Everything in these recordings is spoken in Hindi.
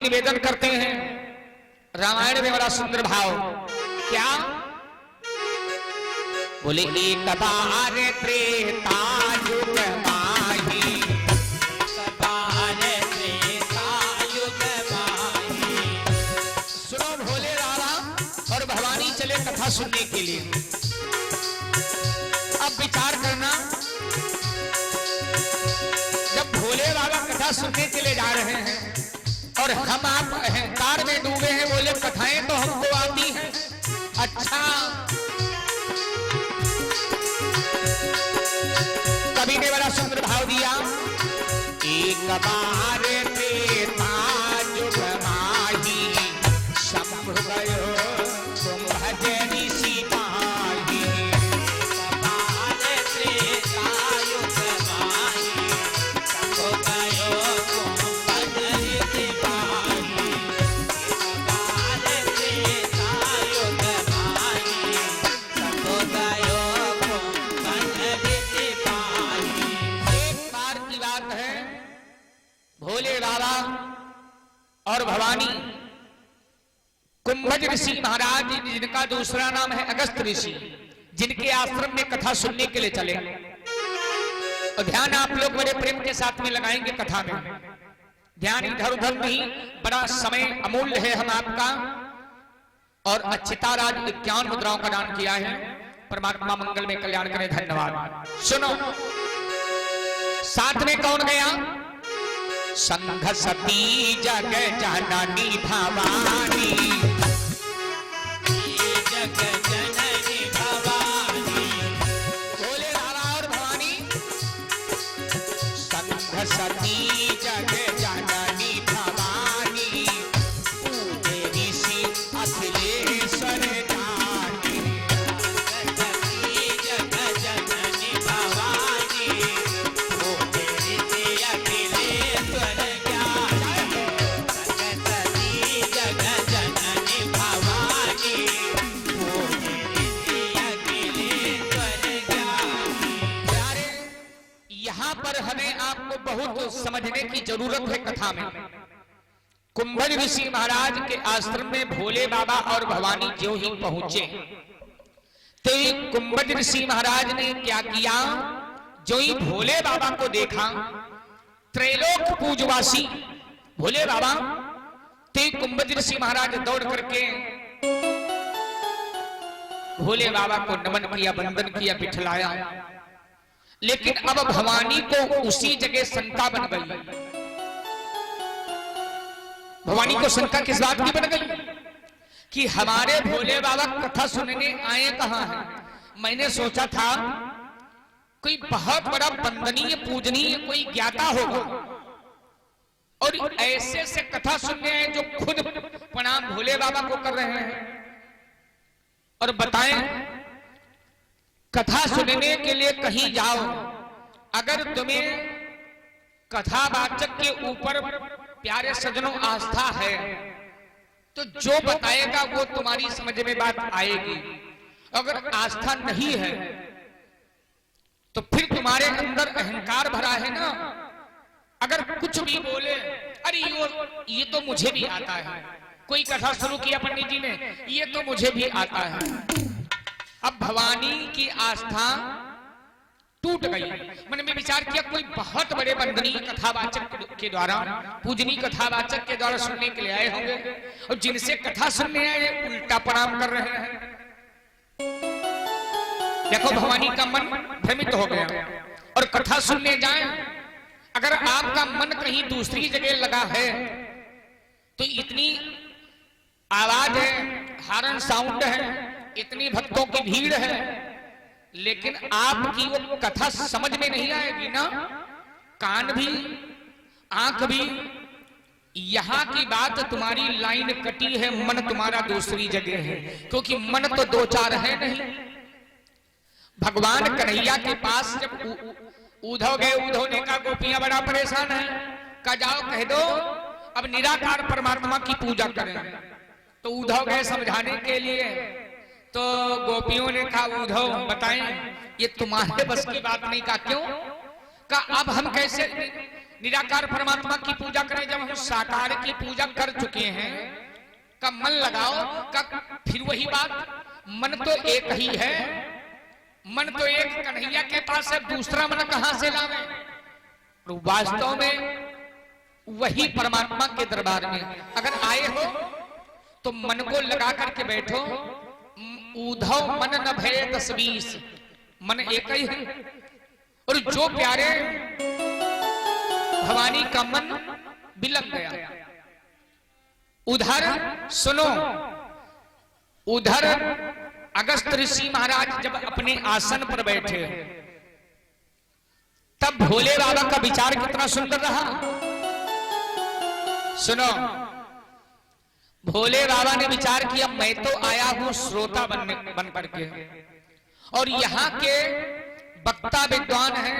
निवेदन करते हैं। रामायण में बड़ा सुंदर भाव क्या बोले, एक बार त्रेता युग माही, सुनो भोले बाबा और भवानी चले कथा सुनने के लिए। अब विचार करना, जब भोले बाबा कथा सुनने के लिए जा रहे हैं और हम आप अहंकार में डूबे हैं, बोले कथाएं तो हमको आती हैं। अच्छा, कवि ने बड़ा सुंदर भाव दिया, एक बार त्रेता युग माही, शंभु गयो तुम भजनी सिपाही। एक बार त्रेता युग माही, शंभु गयो तुम भजनी सिपाही। एक बार त्रेता युग माही, शंभु गयो तुम भजनी सिपाही। एक बार की बात है, भोले बाबा और भवानी कुंभज ऋषि महाराज, जिनका दूसरा नाम है अगस्त ऋषि, जिनके आश्रम में कथा सुनने के लिए चले। और ध्यान आप लोग बड़े प्रेम के साथ में लगाएंगे कथा में, ध्यान इधर उधर नहीं, बड़ा समय अमूल्य है हम आपका। और अच्छिता राज 51 मुद्राओं का दान किया है। परमात्मा मंगल में कल्याण करे, धन्यवाद। सुनो, साथ में कौन गया? संघ सती जग जननी भवानी, जग जननी भवानी, भोले बाबा और भवानी। संघ सती जग जननी भवानी, पूजे ऋषि अखिलेश्वर जानी। जग जननी भवानी, पूजे ऋषि अखिलेश्वर जानी। जग जननी भवानी, पूजे ऋषि अखिलेश्वर जानी। प्यारे, यहाँ पर हमें आपको बहुत समझने की जरूरत है कथा में। कुंभज ऋषि महाराज के आश्रम में भोले बाबा और भवानी जो ही पहुंचे, तो कुंभज ऋषि महाराज ने क्या किया? जो ही भोले बाबा को देखा, त्रैलोक पूजवासी भोले बाबा, तो कुंभज ऋषि महाराज दौड़ करके भोले बाबा को नमन किया, वंदन किया, बिठलाया। लेकिन अब भवानी को उसी जगह शंका बन गई। भवानी को शंका किस बात की बन गई? कि हमारे भोले बाबा कथा सुनने आए कहां हैं? मैंने सोचा था कोई बहुत बड़ा वंदनीय पूजनीय कोई ज्ञाता होगा, और ऐसे से कथा सुनने आए जो खुद प्रणाम भोले बाबा को कर रहे हैं। और बताएं, कथा सुनने के लिए कहीं जाओ, अगर तुम्हें कथावाचक के ऊपर प्यारे सज्जनों आस्था है, तो जो बताएगा वो तुम्हारी समझ में बात आएगी। अगर आस्था नहीं है तो फिर तुम्हारे अंदर अहंकार भरा है ना। अगर कुछ भी बोले, अरे ये तो मुझे भी आता है। कोई कथा शुरू किया पंडित जी ने, ये तो मुझे भी आता है। अब भवानी की आस्था टूट गई। मन में विचार किया कोई बहुत बड़े वंदनीय कथावाचक के द्वारा, पूजनीय कथावाचक के द्वारा सुनने के लिए आए होंगे, और जिनसे कथा सुनने आए उल्टा प्रणाम कर रहे हैं। देखो, भवानी का मन भ्रमित हो गया। और कथा सुनने जाए, अगर आपका मन कहीं दूसरी जगह लगा है, तो इतनी आवाज है, हारन साउंड है, इतनी भक्तों की भीड़ है, लेकिन आपकी वो कथा समझ में नहीं आएगी ना। कान भी, आंख भी, यहां की बात तुम्हारी लाइन कटी है, मन तुम्हारा दूसरी जगह है। क्योंकि मन तो दो चार है नहीं। भगवान कन्हैया के पास जब उद्धव गए, उद्धव ने कहा गोपियां बड़ा परेशान है, कहा जाओ कह दो अब निराकार परमात्मा की पूजा करें। तो उद्धव गए समझाने के लिए, तो गोपियों ने कहा उद्धव बताएं, ये तुम्हारे बस की बात नहीं। कहा क्यों? कहा अब हम कैसे निराकार परमात्मा की पूजा करें, जब हम साकार की पूजा कर चुके हैं, का मन लगाओ, का फिर वही बात, मन तो एक ही है, मन तो एक कन्हैया के पास है, दूसरा मन कहां से लावे? तो वास्तव में वही परमात्मा के दरबार में अगर आए हो तो मन को लगा करके बैठो। उधव मन न भय 10-20, मन एक ही है। और जो प्यारे भवानी का मन बिलक गया, उधर सुनो, उधर अगस्त ऋषि महाराज जब अपने आसन पर बैठे, तब भोले बाबा का विचार कितना सुंदर रहा। सुनो, भोले बाबा ने विचार किया, मैं तो आया हूं श्रोता बन करके, और यहां के वक्ता विद्वान हैं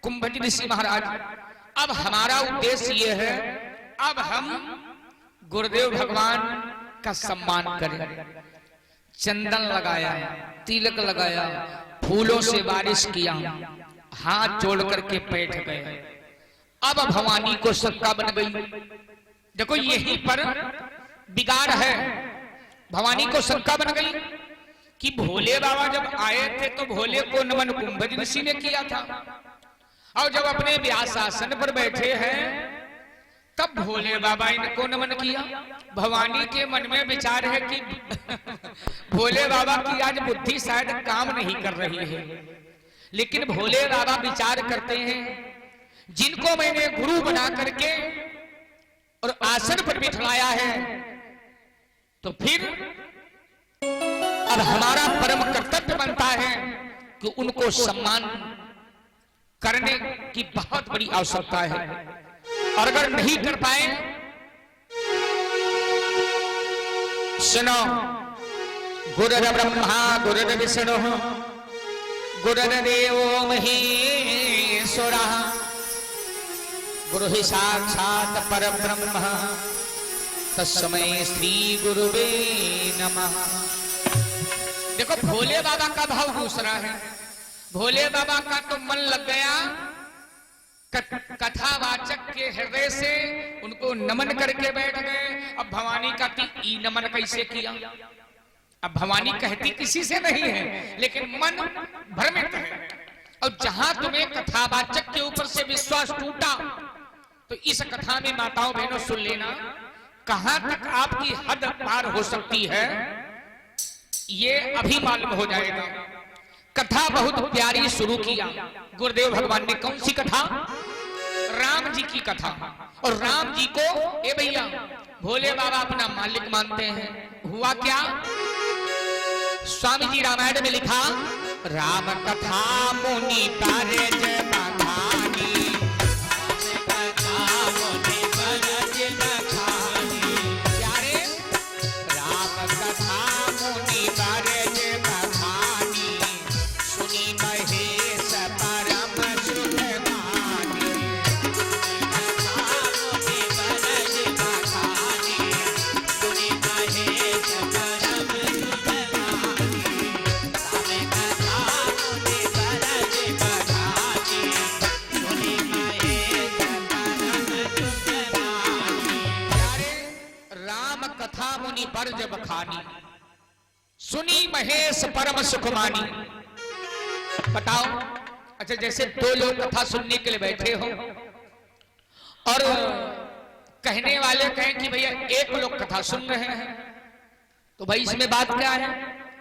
कुंभजी ऋषि महाराज। अब हमारा उद्देश्य यह है, अब हम गुरुदेव भगवान का सम्मान करें। चंदन लगाया, तिलक लगाया, फूलों से बारिश किया, हाथ जोड़ करके बैठ गए। अब भवानी को शंका बन गई। देखो यहीं पर बिगाड़ है। भवानी को शंका बन गई कि भोले बाबा जब आए थे तो भोले को नमन कुंभज ऋषि ने किया था, और जब अपने व्यास आसन पर बैठे हैं तब भोले बाबा इनको नमन किया। भवानी के मन में विचार है कि भोले बाबा की आज बुद्धि शायद काम नहीं कर रही है, लेकिन भोले बाबा विचार करते हैं, जिनको मैंने गुरु बना करके और आसन पर बिठाया है, तो फिर अब हमारा परम कर्तव्य बनता है कि उनको सम्मान करने की बहुत बड़ी आवश्यकता है। और अगर नहीं कर पाए, सुनो, गुरुर् ब्रह्मा गुरुर् विष्णु गुरुर्देवो महेश्वरः गुरु ही साक्षात परब्रह्म तस्मै श्री गुरुवे नमः। देखो भोले बाबा का भाव दूसरा है। भोले बाबा का तो मन लग गया कथावाचक के हृदय से, उनको नमन करके बैठ गए। अब भवानी का ई नमन कैसे किया? अब भवानी कहती किसी से नहीं है, लेकिन मन भ्रमित है। और जहां तुम्हें कथावाचक के ऊपर से विश्वास टूटा, तो इस कथा में माताओं बहनों सुन लेना, कहां तक आपकी हद पार हो सकती है ये अभी मालूम हो जाएगा। कथा बहुत प्यारी शुरू किया गुरुदेव भगवान ने। कौन सी कथा? राम जी की कथा। और राम जी को ए भैया भोले बाबा अपना मालिक मानते हैं। हुआ क्या? स्वामी जी रामायण में लिखा, राम कथा मुनि कारज बखानी, प्यारे राम कथा मुनि कारज बखानी, सुनी महेश परम सुख मानी। सुनी महेश परम बरज बखानी, सुनी महेश परम सुख मानी। बताओ, अच्छा जैसे दो लोग कथा सुनने के लिए बैठे हो और कहने वाले कहें कि भैया एक लोग कथा सुन रहे हैं, तो भाई इसमें बात क्या है?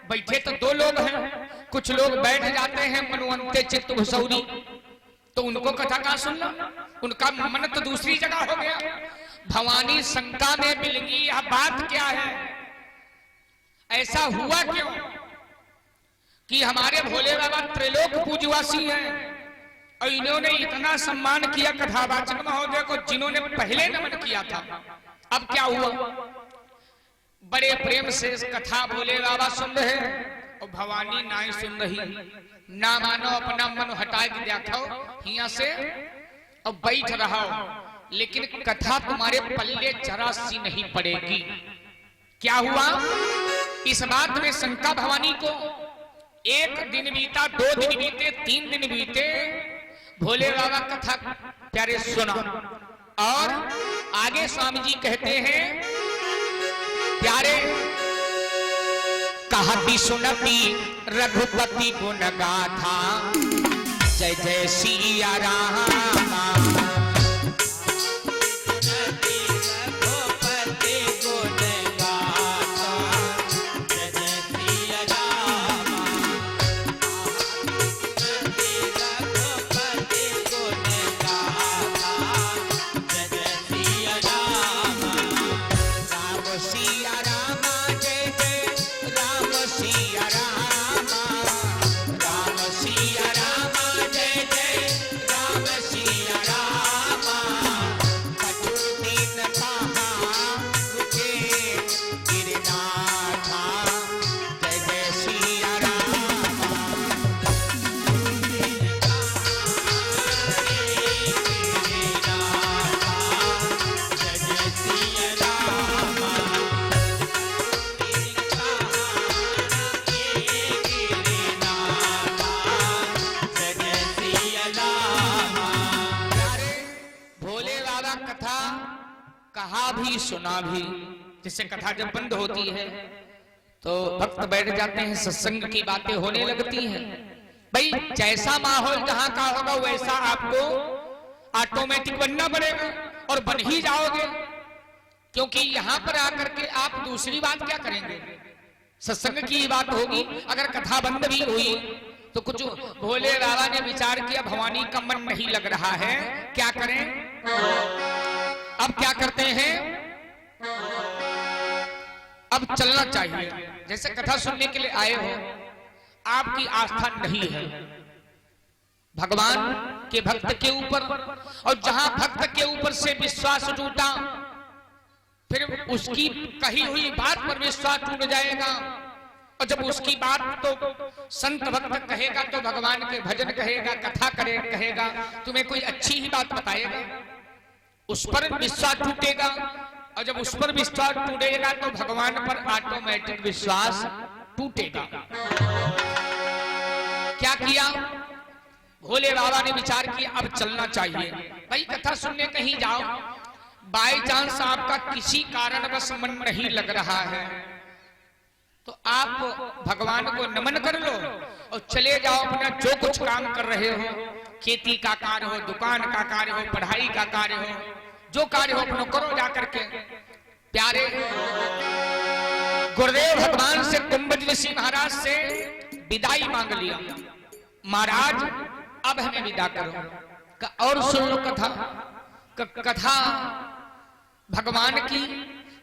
बैठे तो दो लोग हैं। कुछ लोग बैठ जाते हैं मनवंते चित्त भुसौरी, तो उनको कथा कहां सुनना? उनका मन तो दूसरी जगह हो गया। भवानी शंका में मिल गई, यह बात क्या है? ऐसा हुआ क्यों कि हमारे भोले बाबा त्रिलोक पूजवासी हैं और इन्होंने इतना सम्मान किया कथावाचक महोदय को, जिन्होंने पहले नमन किया था। अब क्या हुआ? बड़े प्रेम से कथा भोले बाबा सुन रहे हैं और भवानी ना ही सुन रही। ना मानो अपना मन हटा के देखो यहाँ से और बैठ रहा हो, लेकिन कथा तुम्हारे पल्ले जरा सी नहीं पड़ेगी। क्या हुआ? इस बात में शंका भवानी को। एक दिन बीता, 2 दिन बीते, 3 दिन बीते, भोले बाबा कथा प्यारे सुना। और आगे स्वामी जी कहते हैं प्यारे, कहती सुनती रघुपति गुण गाथा, जय जय सिया राम। कहा भी सुना भी। जिससे कथा जब बंद होती है तो भक्त बैठ जाते हैं, सत्संग की बातें होने लगती हैं। भाई जैसा माहौल जहां का होगा वैसा आपको ऑटोमेटिक बनना पड़ेगा और बन ही जाओगे, क्योंकि यहां पर आकर के आप दूसरी बात क्या करेंगे? सत्संग की बात होगी। अगर कथा बंद भी हुई तो कुछ भोले बाबा ने विचार किया भवानी का मन नहीं लग रहा है, क्या करें? अब क्या करते हैं? अब चलना चाहिए। जैसे कथा सुनने के लिए आए हो, आपकी आस्था नहीं है भगवान के भक्त के ऊपर, और जहां भक्त के ऊपर से विश्वास टूटा फिर उसकी कही हुई बात पर विश्वास टूट जाएगा। और जब उसकी बात तो संत भक्त कहेगा तो भगवान के भजन कहेगा, कथा कहेगा, तुम्हें कोई अच्छी ही बात बताएगा, उस पर विश्वास टूटेगा। और जब उस पर विश्वास टूटेगा तो भगवान पर ऑटोमेटिक विश्वास टूटेगा। क्या किया भोले बाबा ने? विचार किया अब चलना चाहिए। भाई कथा सुनने कहीं जाओ, बाय चांस आपका किसी कारणवश मन नहीं लग रहा है तो आप भगवान को नमन कर लो और चले जाओ अपना जो कुछ काम कर रहे हो, खेती का कार्य हो, दुकान का कार्य हो, पढ़ाई का कार्य हो, जो कार्य हो अपना करो जाकर के। प्यारे गुरुदेव भगवान से कुंभज ऋषि महाराज से विदाई मांग लिया, महाराज अब हमें विदा करो। और सुन लो कथा। कथा भगवान की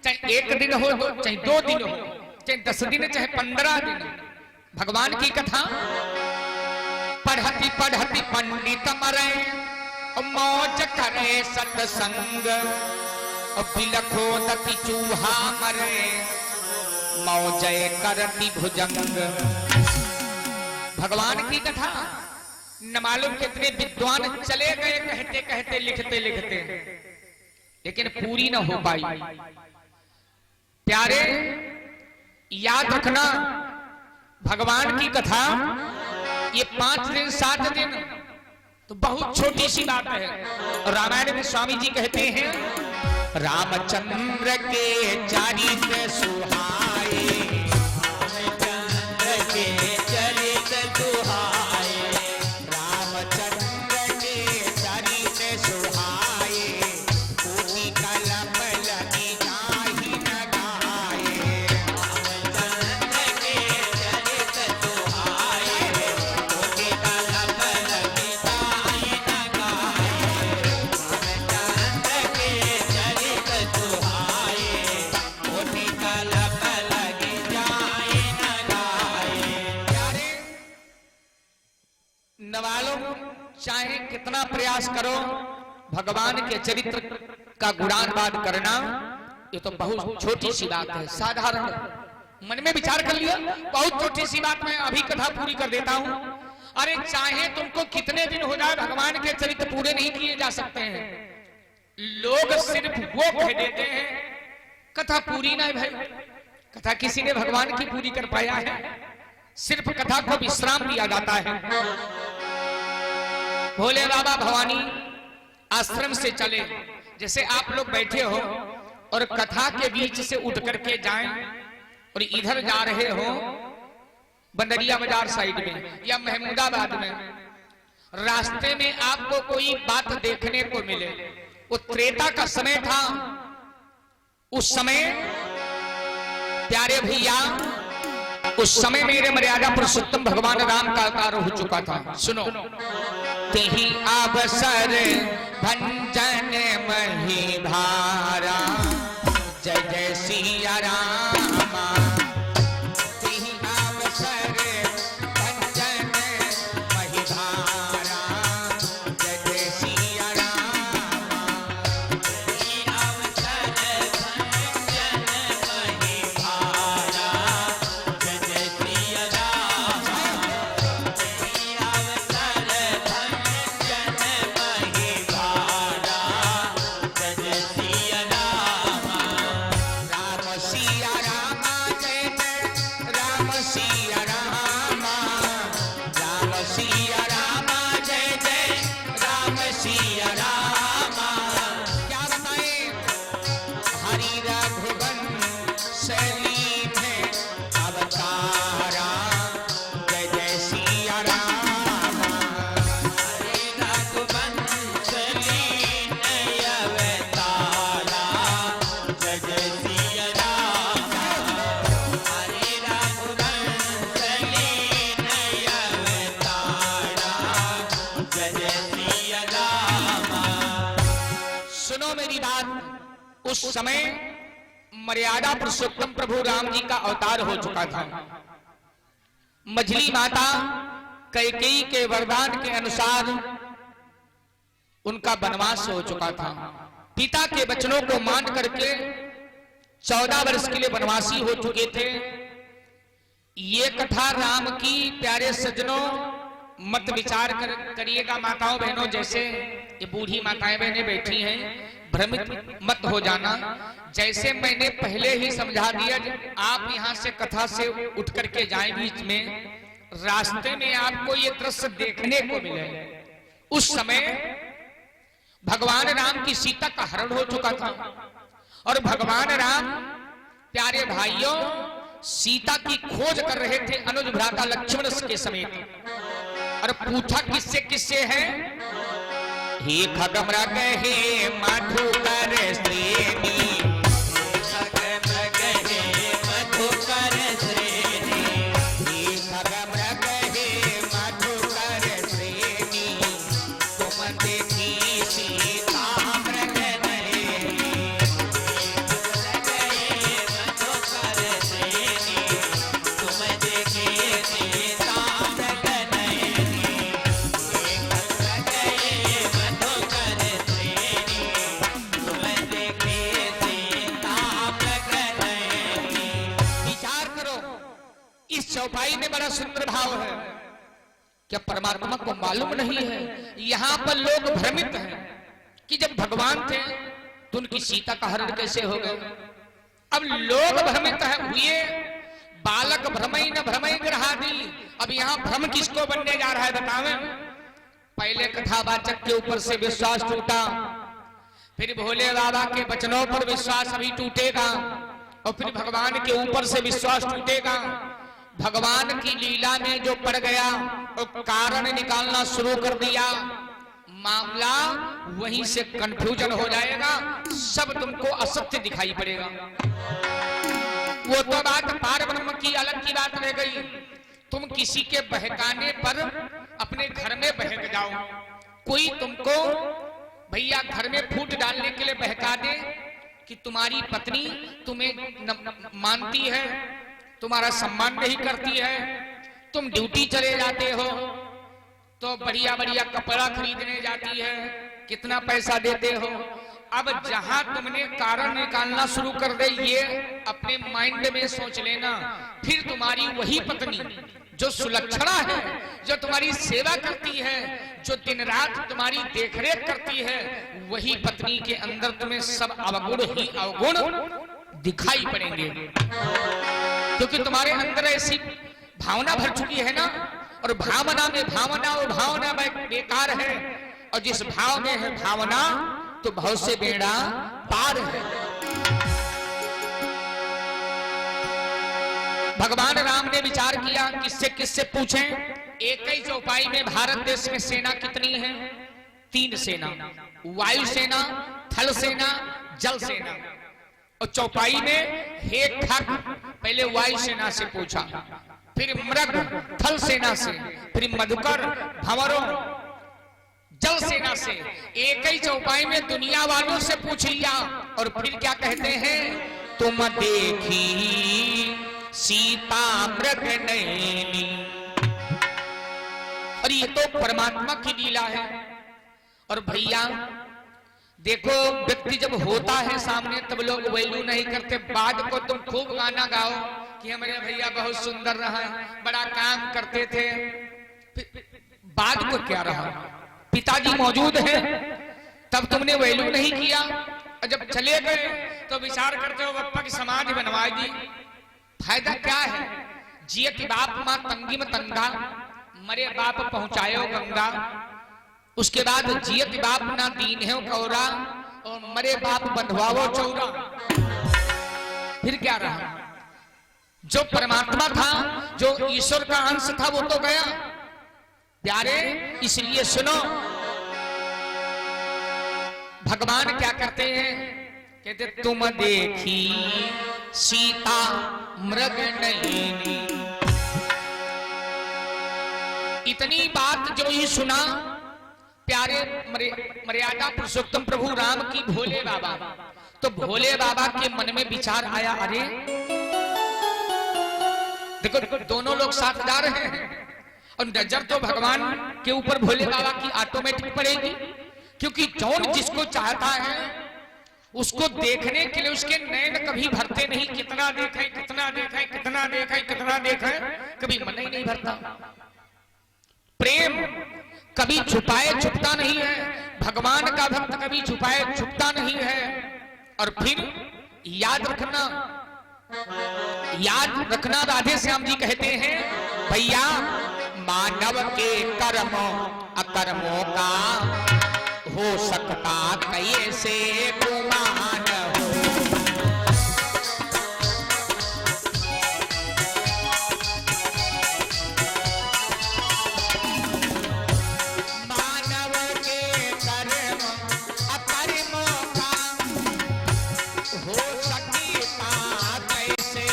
चाहे एक दिन हो, चाहे 2 दिन हो, चाहे 10 दिन, चाहे 15 दिन, भगवान की कथा पढ़ती पढ़ती पंडित मरे, मौज करे सत्संग, बिलखो दति चूहा मरे, मौजय करती भुजंग। भगवान की कथा न मालूम कितने विद्वान चले गए कहते कहते, लिखते लिखते, लेकिन पूरी न हो पाई। प्यारे याद रखना भगवान की कथा ये 5 दिन 7 दिन तो बहुत छोटी सी बात है। रामायण में स्वामी जी कहते हैं रामचंद्र के चरित्र सुहाए, रामचंद्र के चरित्र सुहाए, रामचंद्र के चरित्र सुहाए, कोटि कलम लगी जाहि न गाए, रामचंद्र के चरित्र सुहाए, कोटि कलम लगी जाहि न गाए, रामचंद्र के चरित्र सुहाए, कोटि कलम लगी जाहि न गाए। प्यारे नवालों चाहे कितना प्रयास करो भगवान के चरित्र का गुणानुवाद करना ये तो बहुत छोटी सी बात है, साधारण। मन में विचार कर लिया बहुत छोटी सी बात, मैं अभी कथा पूरी कर देता हूं। अरे चाहे तुमको कितने दिन हो जाए भगवान के चरित्र पूरे नहीं किए जा सकते हैं। लोग सिर्फ वो कह देते हैं कथा पूरी नहीं भाई, कथा किसी ने भगवान की पूरी कर पाया है? सिर्फ कथा को विश्राम दिया जाता है। भोले बाबा भवानी आश्रम से चले। जैसे आप लोग बैठे हो और कथा के बीच से उठ करके जाएं और इधर जा रहे हो बंदरिया बाजार साइड में या महमूदाबाद में, रास्ते में आपको कोई बात देखने को मिले, वो त्रेता का समय था। उस समय प्यारे भैया, उस समय मेरे मर्यादा पुरुषोत्तम भगवान राम का अवतार हो चुका था। सुनो, तेहि अवसर भंजन मही धारा, जय जय सिया रामा। तेहि अवसर भंजन मही धारा, जय जय सिया रामा। तेहि अवसर भंजन मही धारा, जय जय सिया रामा। तेहि अवसर भंजन मही धारा, जय जय सिया रामा। राम सिया रामा, जय जय राम सिया रामा। राम सिया रामा, जय जय राम सिया रामा। क्या बताएं, हरि रघुवंश में अवतारा, जय जय सिया रामा। हरि रघुवंश में अवतारा, जय जय सिया रामा। हरि रघुवंश में अवतारा, जय जय सिया रामा। सुनो मेरी बात, उस समय मर्यादा पुरुषोत्तम प्रभु राम जी का अवतार हो चुका था। मझली माता कैकेयी के वरदान के अनुसार उनका वनवास हो चुका था। पिता के वचनों को मान करके 14 वर्ष के लिए वनवासी हो चुके थे। ये कथा राम की प्यारे सज्जनों मत विचार करिएगा माताओं बहनों, जैसे ये बूढ़ी माताएं बहनें बैठी हैं, भ्रमित मत हो जाना। जैसे मैंने पहले ही समझा दिया, आप यहाँ से कथा से उठ करके जाएं, बीच में रास्ते में आपको ये दृश्य देखने को मिले। उस समय भगवान राम की सीता का हरण हो चुका था और भगवान राम प्यारे भाइयों सीता की खोज कर रहे थे अनुज भ्राता लक्ष्मण के समेत। और पूछा किससे किससे है? हे खगमृग हे मधुकर श्रेणी, खगमृग हे मधुकर श्रेणी, हे खगमृग हे मधुकर श्रेणी, तुम देखी सीता मृग नयनी। मधुकर श्रेणी, तुम देखी सीता मृग नयनी। इस चौपाई में बड़ा सुंदर भाव है। क्या परमात्मा को मालूम नहीं है? यहाँ पर लोग भ्रमित हैं कि जब भगवान थे तो उनकी सीता का हरण कैसे हो गया। अब लोग भ्रमित हुए, बालक भ्रमई न भ्रमई ग्रहादि। अब यहाँ भ्रम किसको बनने जा रहा है बतावें? पहले कथावाचक के ऊपर से विश्वास टूटा, फिर भोले बाबा के वचनों पर विश्वास अभी टूटेगा और फिर भगवान के ऊपर से विश्वास टूटेगा। भगवान की लीला में जो पड़ गया और कारण निकालना शुरू कर दिया, मामला वहीं से कंफ्यूजन हो जाएगा, सब तुमको असत्य दिखाई पड़ेगा। वो तो बात पार ब्रह्म की अलग की बात रह गई। तुम किसी के बहकाने पर अपने घर में बहक जाओ, कोई तुमको भैया घर में फूट डालने के लिए बहका दे कि तुम्हारी पत्नी तुम्हें मानती है, तुम्हारा सम्मान नहीं करती है, तुम ड्यूटी चले जाते हो तो बढ़िया बढ़िया कपड़ा खरीदने जाती है, कितना पैसा देते हो। अब जहां तुमने कारण निकालना शुरू कर दे, ये अपने माइंड में सोच लेना, फिर तुम्हारी वही पत्नी जो सुलक्षणा है, जो तुम्हारी सेवा करती है, जो दिन रात तुम्हारी देखरेख करती है, वही पत्नी के अंदर तुम्हें सब अवगुण ही अवगुण दिखाई पड़ेंगे। क्योंकि तुम्हारे अंदर ऐसी भावना भर चुकी है ना, और भावना में भावना और भावना में बेकार है। और जिस भाव में है भावना तो भाव से बेड़ा पार है। भगवान राम ने विचार किया किससे किससे पूछें। एक ही चौपाई में भारत देश में सेना कितनी है? 3 सेना, वायु सेना, थल सेना, जल सेना। और चौपाई में हे खग पहले वायु सेना से पूछा, फिर मृग थल सेना से, फिर मधुकर भंवरों जल सेना से। एक ही चौपाई में दुनिया वालों से पूछ लिया और फिर क्या कहते हैं? तुम देखी सीता मृग नैनी। और ये तो परमात्मा की लीला है। और भैया देखो, व्यक्ति जब होता है सामने तब लोग वैल्यू नहीं करते। बाद को तुम खूब गाना गाओ कि हमारे भैया बहुत सुंदर रहा, बड़ा काम करते थे, बाद को क्या रहा? पिताजी मौजूद है तब तुमने वैल्यू नहीं किया, और जब चले गए तो विचार करते हो बप्पा की समाधि बनवा दी। फायदा क्या है? जियत बाप मां तंगी में तंगा, मरे बाप पहुंचायो गंगा। उसके बाद जियत बाप ना दीन है कौरा, और मरे बाप बंधवावो चौरा। फिर क्या रहा? जो परमात्मा था, जो ईश्वर का अंश था, वो तो गया। प्यारे इसलिए सुनो, भगवान क्या करते हैं? कहते तुम देखी सीता मृग नैनी। इतनी बात जो ही सुना प्यारे मर्यादा पुरुषोत्तम प्रभु राम की भोले बाबा, तो भोले बाबा के मन में विचार आया, अरे देखो दोनों लोग साथ जा रहे हैं और नजर तो भगवान के ऊपर भोले बाबा की ऑटोमेटिक पड़ेगी, क्योंकि जौन जिसको चाहता है उसको देखने के लिए उसके नैन कभी भरते नहीं। कितना देखे कितना देखे कितना देखे कितना देखे, कभी मन ही नहीं भरता। प्रेम कभी छुपाए छुपता नहीं है, भगवान का भक्त कभी छुपाए छुपता नहीं है। और फिर याद रखना राधे श्याम जी कहते हैं, भैया मानव के कर्मों अकर्मों का हो सकता कैसे गुमान हो। मानव के कर्म अकर्मों का हो सकता कैसे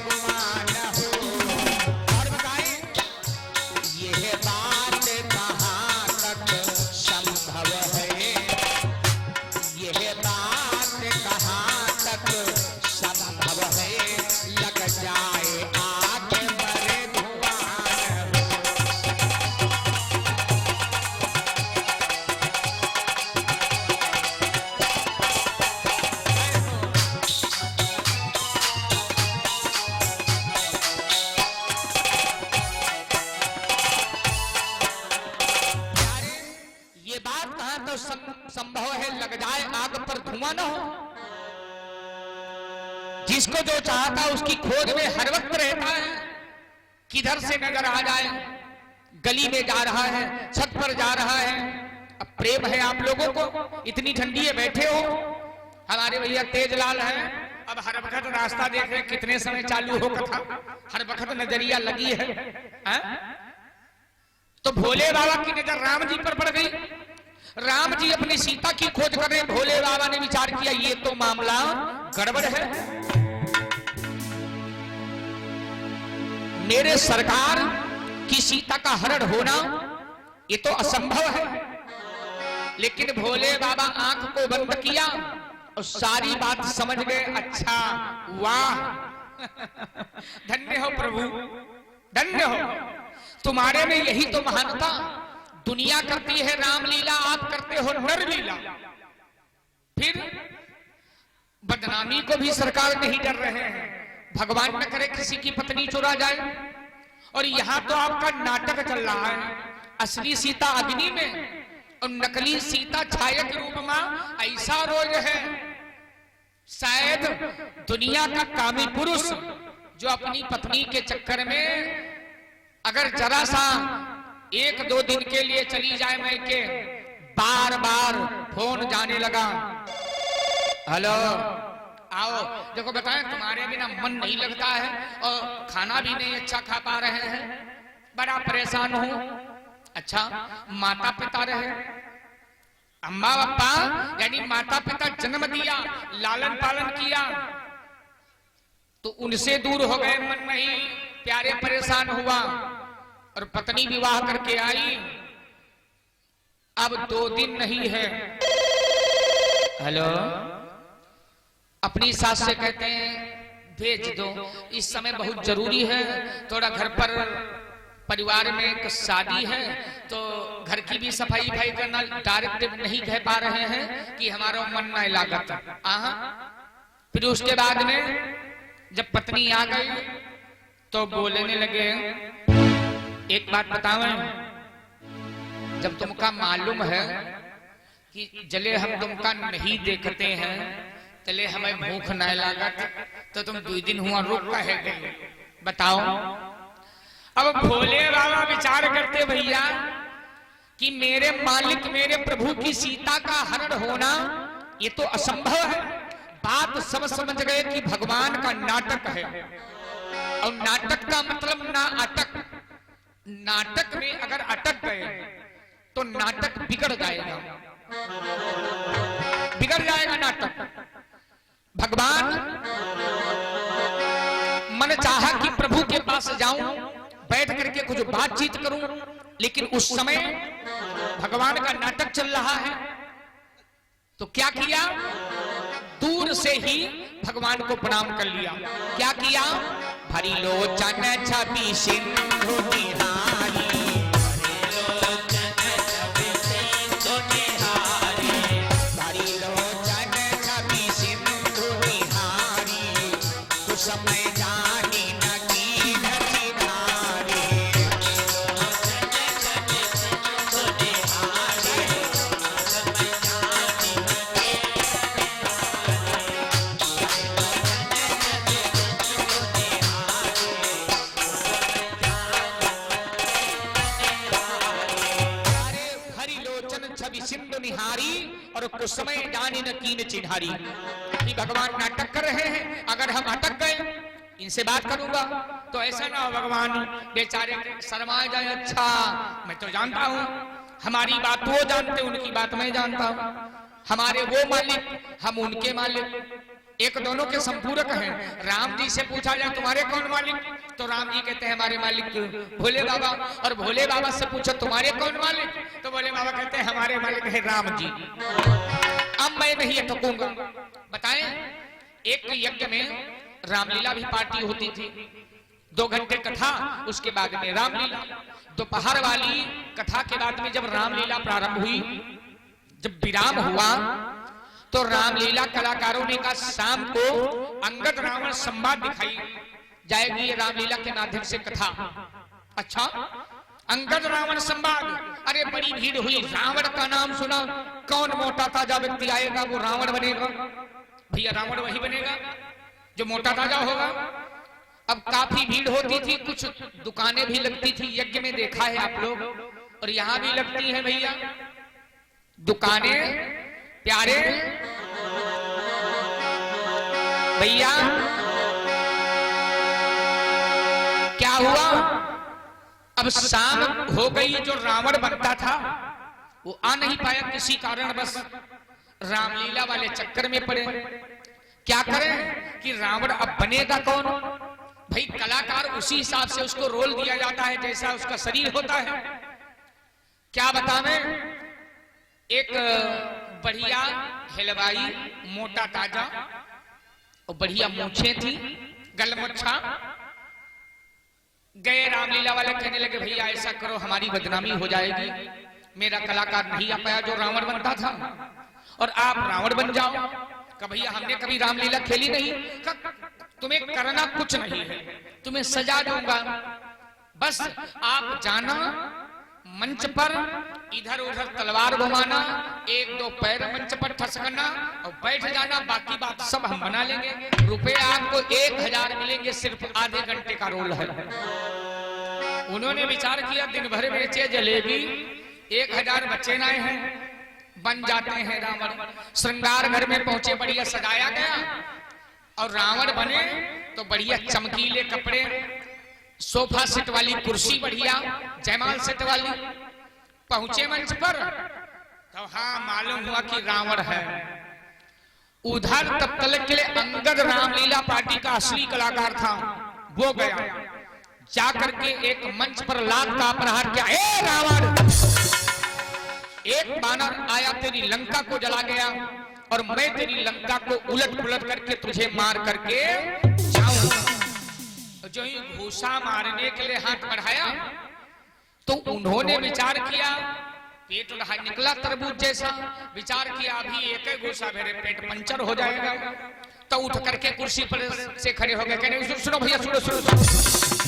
गुमान हो। और बताएं यह बात कहाँ तक संभव है? यह बात कहाँ तक संभव है? लग जाए आग बड़े धुआं हो। ये बात कहाँ तो संभव है? लग जाए आग पर धुआं न हो। जिसको जो चाहता उसकी खोज में हर वक्त रहता है, किधर से नजर आ जाए। गली में जा रहा है, छत पर जा रहा है। अब प्रेम है आप लोगों को, इतनी ठंडी है, बैठे हो। हमारे भैया तेजलाल है, अब हर वक्त रास्ता देख रहे कितने समय चालू हो कथा, हर वक्त नजरिया लगी है। तो भोले बाबा की नजर राम जी पर पड़ गई। राम जी अपनी सीता की खोज कर रहे, भोले बाबा ने विचार किया ये तो मामला गड़बड़ है। मेरे सरकार की सीता का हरण होना ये तो असंभव है। लेकिन भोले बाबा आंख को बंद किया और सारी बात समझ गए। अच्छा, वाह धन्य हो प्रभु, धन्य हो, तुम्हारे में यही तो महानता। दुनिया करती है रामलीला, आप करते हो नर लीला। फिर बदनामी को भी सरकार नहीं डर रहे हैं। भगवान न करे किसी की पत्नी चुरा जाए। और यहां तो आपका नाटक चल रहा है, असली सीता अग्नि में और नकली सीता छाया के रूप में। ऐसा रोज है शायद दुनिया का कामी पुरुष जो अपनी पत्नी के चक्कर में अगर जरा सा 1-2 दिन के लिए चली जाए मैके, बार बार फोन जाने लगा। हेलो, आओ, देखो बताएं, तुम्हारे बिना मन नहीं लगता है और खाना भी नहीं अच्छा खा पा रहे हैं, बड़ा परेशान हूं। अच्छा, माता पिता रहे, अम्मा पापा यानी माता पिता जन्म दिया, लालन पालन किया, तो उनसे दूर हो गए, मन नहीं, प्यारे परेशान हुआ और पत्नी विवाह करके आई, अब 2 दिन नहीं है। हेलो, अपनी सास से कहते हैं भेज दो, इस समय बहुत जरूरी है, थोड़ा घर पर परिवार में एक शादी है, तो घर की भी सफाई भाई करना, डायरेक्ट नहीं कह पा रहे हैं कि हमारा मन ना लागत। फिर उसके बाद में जब पत्नी आ गई तो बोलने लगे, एक बात बतावें, जब तुमका मालूम है कि जले हम तुमका नहीं देखते हैं, तले हमें भूख न लागत, तो तुम 2 दिन हुआ रुक कहे गए, बताओ। अब भोले बाबा विचार करते भैया कि मेरे मालिक मेरे प्रभु की सीता का हरण होना ये तो असंभव है। बात सब समझ गए कि भगवान का नाटक है, और नाटक का मतलब ना अटक, नाटक में अगर अटक गए तो नाटक बिगड़ जाएगा, बिगड़ जाएगा नाटक। भगवान मन चाहा कि प्रभु के पास जाऊं, बैठ करके कुछ बातचीत करूं, लेकिन उस समय भगवान का नाटक चल रहा है, तो क्या किया, दूर से ही भगवान को प्रणाम कर लिया। क्या किया, भरी लोचन छवि सिंधु निहारी, समय जानी नकी नचिधारी, हरि लोचन छवि सिंधु निहारी और कुछ समय जानी नकीन चिन्हारी। भगवान नाटक कर रहे हैं, अगर हम अटक गए, इनसे बात करूंगा तो ऐसा ना हो भगवान बेचारे शर्मा जाए। अच्छा, मैं तो जानता हूं, हमारी बात वो जानते, उनकी बात मैं जानता हूं, हमारे वो मालिक, हम उनके मालिक, एक दोनों के संपूरक हैं। राम जी से पूछा जाए तुम्हारे कौन मालिक, तो राम जी कहते हैं हमारे मालिक भोले बाबा, और भोले बाबा से पूछो तुम्हारे कौन मालिक, तो भोले बाबा कहते हैं हमारे मालिक है राम जी। अब मैं नहीं अटकूंगा। बताएं, एक यज्ञ में रामलीला भी पार्टी होती थी, 2 घंटे कथा, उसके बाद में रामलीला। दोपहर वाली कथा के बाद में जब रामलीला प्रारंभ हुई, जब विराम हुआ, तो रामलीला कलाकारों ने कहा शाम को अंगद रावण संवाद दिखाई जाएगी, ये रामलीला के माध्यम से कथा। अच्छा, अंगद रावण संवाद, अरे बड़ी भीड़ हुई, रावण का नाम सुना, कौन मोटा ताजा व्यक्ति आएगा वो रावण बनेगा, भैया रावण वही बनेगा जो मोटा ताजा होगा। अब काफी भीड़ होती थी, कुछ दुकानें भी लगती थी, यज्ञ में देखा है आप लोग, और यहां भी लगती है भैया दुकानें। प्यारे भैया, क्या हुआ, अब शाम हो गई, जो रावण बनता था वो आ नहीं पाया किसी कारण, बस रामलीला वाले चक्कर में पड़े। क्या करें कि रावण अब बनेगा कौन, भाई कलाकार उसी हिसाब से उसको रोल दिया जाता है जैसा उसका शरीर होता है। क्या बतावें, एक बढ़िया हलवाई, मोटा ताजा और बढ़िया मूछें थी, गलमुच्छा, गए रामलीला वाले, कहने लगे भैया ऐसा करो हमारी बदनामी हो जाएगी, मेरा कलाकार नहीं आ पाया जो रावण बनता था, और आप रावण बन जाओ। कहा भैया हमने कभी रामलीला खेली नहीं, तुम्हें करना कुछ नहीं है, तुम्हें सजा दूंगा, बस आप जाना मंच पर, इधर उधर तलवार घुमाना, 1-2 पैर मंच पर ठसकना और बैठ जाना, बाकी बात सब हम बना लेंगे, रुपए आपको 1000 मिलेंगे, सिर्फ आधे घंटे का रोल है। उन्होंने विचार किया, दिन भर बेचे जलेबी, 1000 बच्चे लाए हैं, बन जाते हैं रावण। श्रृंगार घर में पहुंचे, बढ़िया सजाया गया और रावण बने तो बढ़िया चमकीले कपड़े, सोफा सेट वाली कुर्सी, बढ़िया जयमाल सेट वाली। पहुंचे मंच पर तो हाँ मालूम हुआ कि रावण है। उधर तब तक के लिए अंगद रामलीला पार्टी का असली कलाकार था, वो गया जाकर के एक मंच पर लात का प्रहार किया। ए रावण, एक बानर आया तेरी लंका को जला गया और मैं तेरी लंका को उलट पुलट करके तुझे मार करके जाऊं। जो ही घूसा मारने के लिए हाथ बढ़ाया तो उन्होंने विचार किया, पेट निकला तरबूज जैसा, विचार किया अभी एक घूसा मेरे पेट पंचर हो जाएगा। तो उठ करके कुर्सी पर से खड़े हो गए, कहने सुनो भैया सुनो सुनो,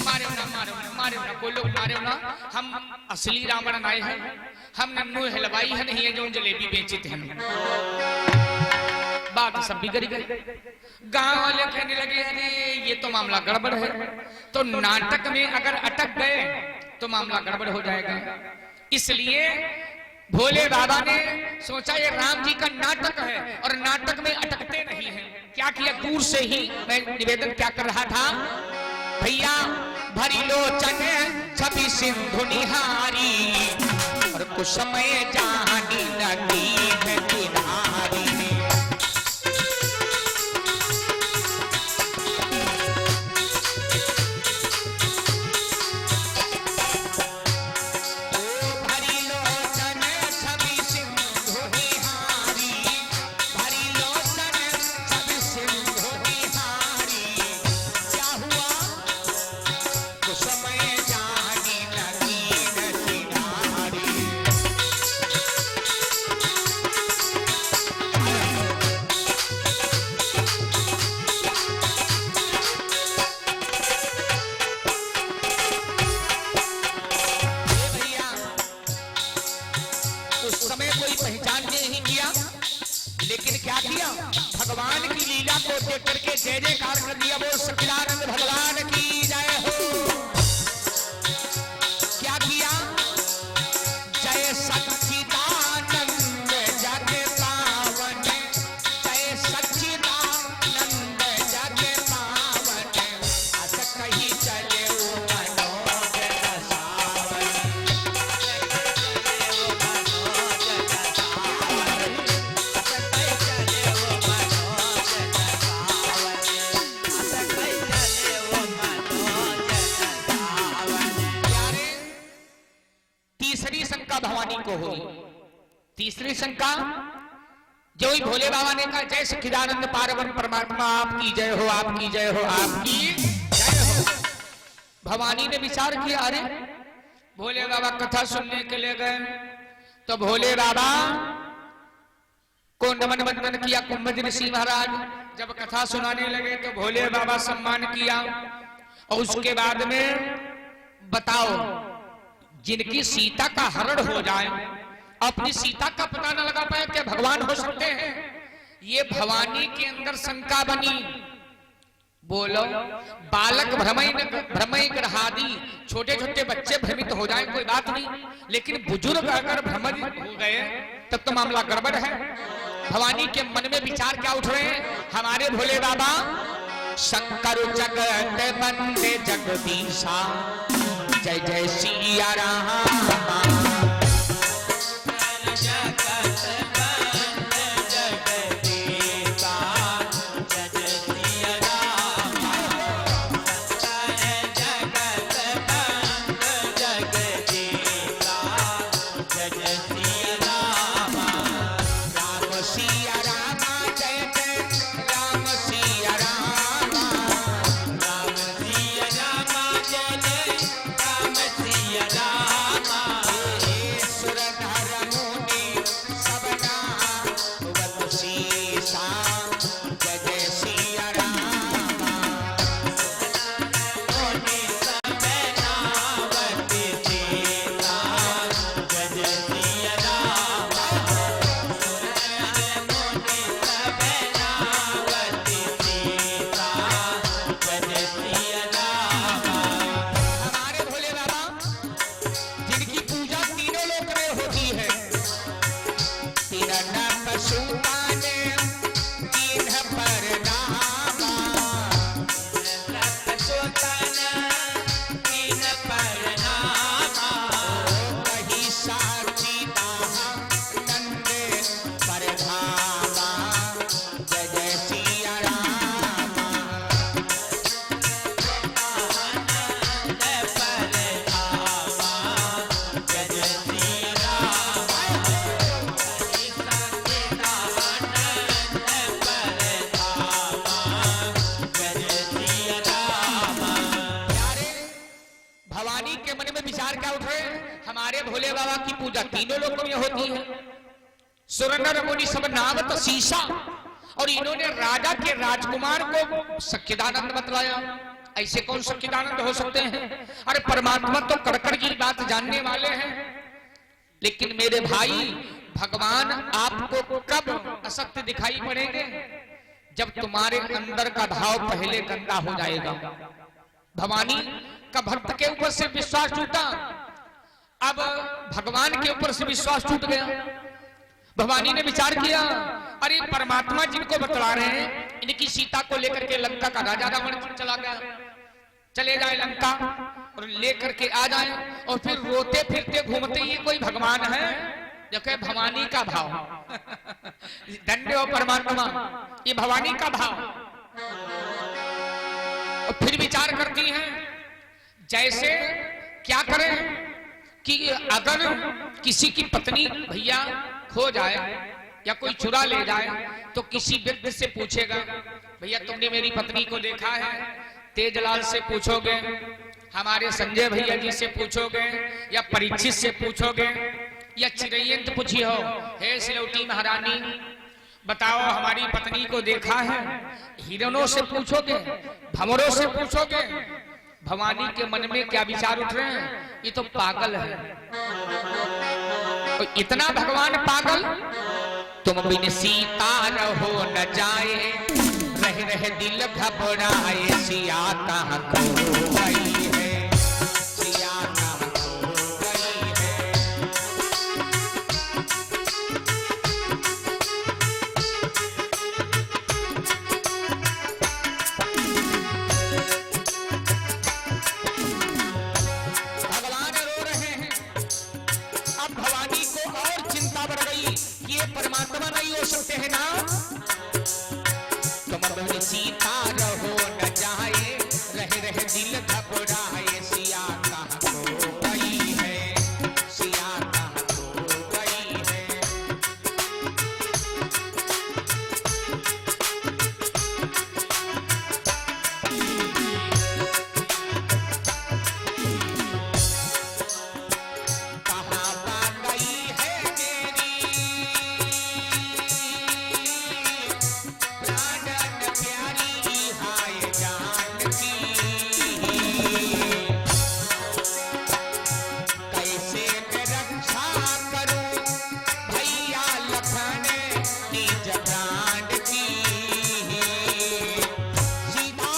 मारो ना मारो ना मारो ना, कोई लोग मारो ना, हम असली रावण आए हैं, हम नन्नू हलवाई है नहीं है जो जलेबी बेचित हैं। बात सब बिगड़ गई। गांव वाले कहने लगे अरे ये तो मामला गड़बड़ है। तो नाटक में अगर अटक गए तो मामला गड़बड़ हो जाएगा। इसलिए भोले बाबा ने सोचा ये राम जी का नाटक है और नाटक में अटकते नहीं हैं। क्या किया, दूर से ही मैं निवेदन क्या कर रहा था, भैया भरी लोचन छवि सिंधु निहारी और कुछ समय जानी लगी है किनारी। भगवान की लीला को देख करके जय जयकार कर दिया, बोल सच्चिदानंद भगवान की जय हो। क्या किया, जय सच्चिदानंद जग पावन, जय सच्चिदानंद जग पावन, अस कही चले भवानी को हुई। तीसरी शंका जो ही भोले बाबा ने कहा जय सच्चिदानंद पार्वती परमात्मा आपकी जय हो, आपकी जय हो, आपकी जय हो। भवानी ने विचार किया अरे भोले बाबा कथा सुनने के लिए गए तो भोले बाबा को नमन वंदन किया। कुंभज ऋषि महाराज जब कथा सुनाने लगे तो भोले बाबा सम्मान किया और उसके बाद में बताओ जिनकी सीता का हरण हो जाए, अपनी सीता का पता न लगा पाए क्या भगवान हो सकते हैं। ये भवानी के अंदर शंका बनी। बोलो बालक भ्रमय ग्रहादि, छोटे छोटे बच्चे भ्रमित हो जाए कोई बात नहीं, लेकिन बुजुर्ग अगर भ्रमित हो गए तब तो मामला गड़बड़ है। भवानी के मन में विचार क्या उठ रहे हैं, हमारे भोले बाबा शंकर जगत बंदे जगदीशा जय जय सिया राम। राम बाबा की पूजा तीनों लोगों में होती है। सुरनर मुनि सब नामत शीशा, और इन्होंने राजा के राजकुमार को सच्चिदानंद बतलाया। ऐसे कौन सच्चिदानंद हो सकते हैं? अरे परमात्मा तो कड़कड़ की बात जानने वाले हैं। लेकिन मेरे भाई, भगवान आपको कब असत्य दिखाई पड़ेंगे? जब तुम्हारे अंदर का भाव पहले गंदा हो जाएगा। भवानी का भक्त के ऊपर से विश्वास टूटा, अब भगवान के ऊपर से विश्वास टूट गया। भवानी ने विचार किया, अरे परमात्मा जिनको बतला रहे हैं, इनकी सीता को लेकर के लंका का राजा रावण चला गया, चले जाए लंका और लेकर के आ जाए, और फिर रोते फिरते घूमते ये कोई भगवान है? देखो भवानी का भाव दंड और परमात्मा, ये भवानी का भाव। और फिर विचार करती हैं, जैसे क्या करें कि अगर किसी की पत्नी भैया खो जाए या कोई चुरा ले जाए, तो किसी व्यक्ति से पूछेगा, भैया तुमने मेरी पत्नी को देखा है? तेजलाल से पूछोगे, हमारे संजय भैया जी से पूछोगे, या परीक्षित से पूछोगे, या चिरैयंत पूछियो, हे सिलौटी महारानी बताओ हमारी पत्नी को देखा है? हिरणों से पूछोगे, भंवरों से पूछोगे? भवानी के मन में क्या विचार उठ रहे हैं? ये तो पागल है। तो इतना भगवान पागल? तुम बिन सीता रहो न जाए, रह रह दिल घबराए, सिया कहाँ खो गई है, सिया कहाँ खो गई है। भगवान रो रहे हैं। अब भवानी को और चिंता बढ़ गई कि ये परमात्मा नहीं हो सकते हैं ना। तुम सीता रहो न जाए, रह रह दिल घबराए, सिया कहाँ खो गई है, सिया कहाँ खो गई है। कहाँ पा गई है मेरी प्राणन प्यारी, हाय जानकी, कैसे मैं रक्षा करूं भैया लखन निज प्राण की। सीता,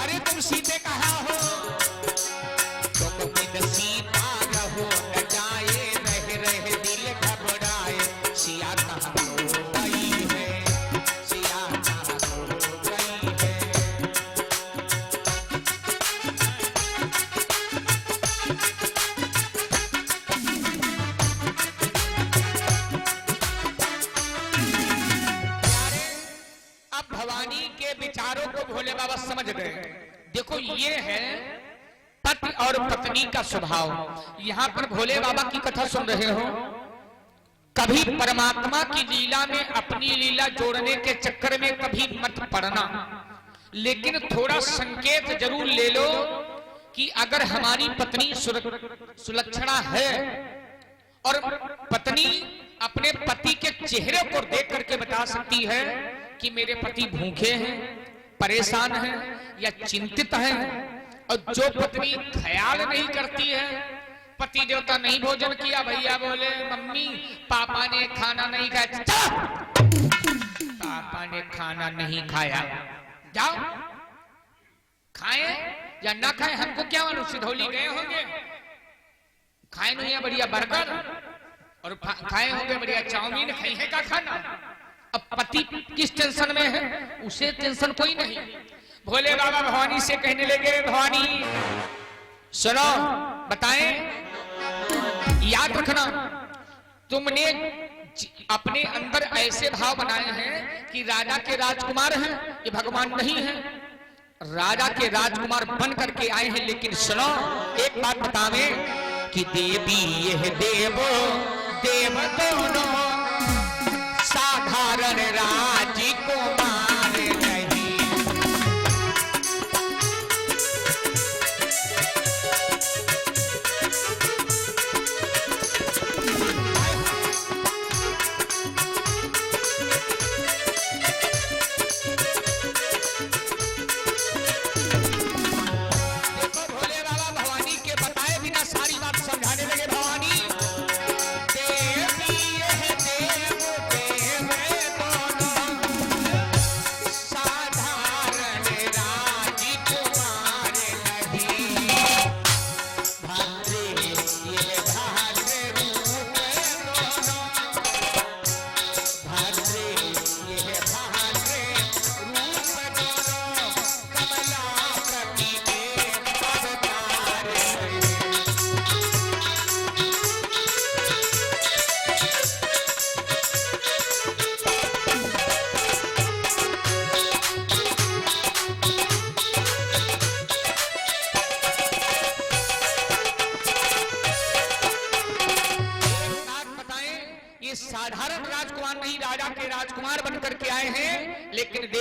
अरे तुम सीते कहाँ हो? तुम बिन सीता रहो न जाए, रह रह दिल घबराए, सिया कहाँ खो गई है, सिया कहाँ खो गई है। प्यारे, अब भवानी के विचारों को भोले बाबा समझ गए। देखो ये है पति और पत्नी का स्वभाव। यहाँ पर भोले बाबा की कथा सुन रहे हो, कभी परमात्मा की लीला में अपनी लीला जोड़ने के चक्कर में कभी मत पड़ना, लेकिन थोड़ा संकेत जरूर ले लो कि अगर हमारी पत्नी सुलक्षणा है, और पत्नी अपने पति के चेहरे को देख करके बता सकती है कि मेरे पति भूखे हैं, परेशान हैं या चिंतित हैं। और जो पत्नी ख्याल नहीं करती है, पति देवता नहीं भोजन किया, भैया बोले मम्मी पापा ने खाना नहीं खाया, पापा ने खाना नहीं खाया, जाओ खाए या ना खाए हमको क्या मालूम, सिधौली गए होंगे, खाए नहीं है बढ़िया बर्गर, और खाए होंगे बढ़िया चाउमीन, खाई है का खाना। अब पति किस टेंशन में है, उसे टेंशन कोई नहीं। भोले बाबा भवानी से कहने लगे, भवानी सुनो बताएं, याद रखना तुमने अपने अंदर ऐसे भाव बनाए हैं कि राजा के राजकुमार हैं, ये भगवान नहीं है। राजा के राजकुमार बन करके आए हैं, लेकिन सुनो एक बात बतावे कि देवी यह देवो देव दोनों, साधारण राजकुमार नहीं।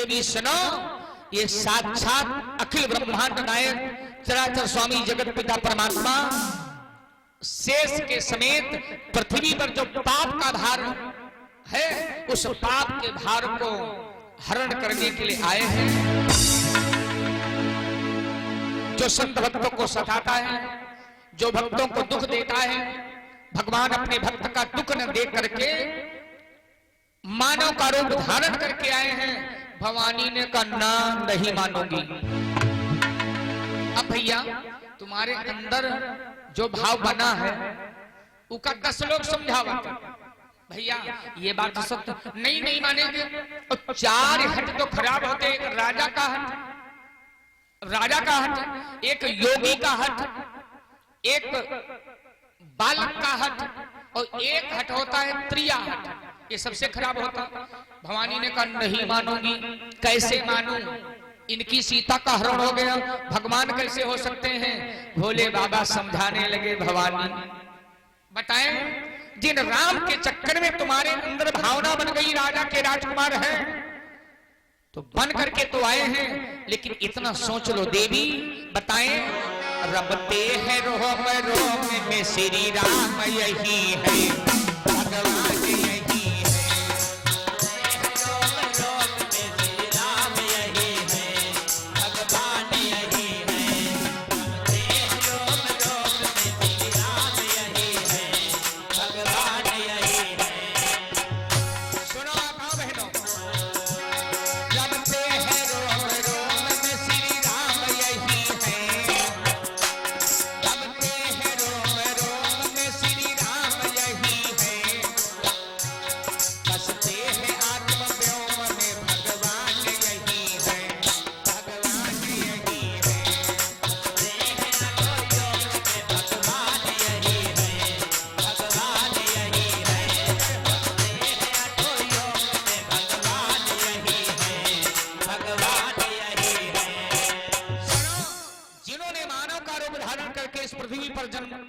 देवी सुनो, ये साक्षात अखिल ब्रह्मांड नायक चराचर स्वामी जगत पिता परमात्मा शेष के समेत पृथ्वी पर जो पाप का भार है, उस पाप के भार को हरण करने के लिए आए हैं। जो संत भक्तों को सताता है, जो भक्तों को दुख देता है, भगवान अपने भक्त का दुख न देख करके मानव का रूप धारण करके आए हैं। भवानी ने कहा ना, नहीं मानूंगी। अब भैया तुम्हारे अंदर जो भाव बना है उसका 10 लोग समझावा, भैया ये बात सत्य नहीं मानेंगे। और 4 हट तो खराब होते, एक राजा का हट, एक योगी का हट, एक बालक का हट, और एक हट होता है त्रिया हट, ये सबसे खराब होता। भवानी ने कहा नहीं मानूंगी। कैसे मानूं, इनकी सीता का हरण हो गया, भगवान कैसे हो सकते हैं। भोले बाबा समझाने लगे, भवानी बताएं, जिन राम के चक्कर में तुम्हारे अंदर भावना बन गई राजा के राजकुमार हैं, तो बन करके तो आए हैं, लेकिन इतना सोच लो देवी, बताएं, रमते हैं रोम रोम में श्री राम यही है, भगवान यही है।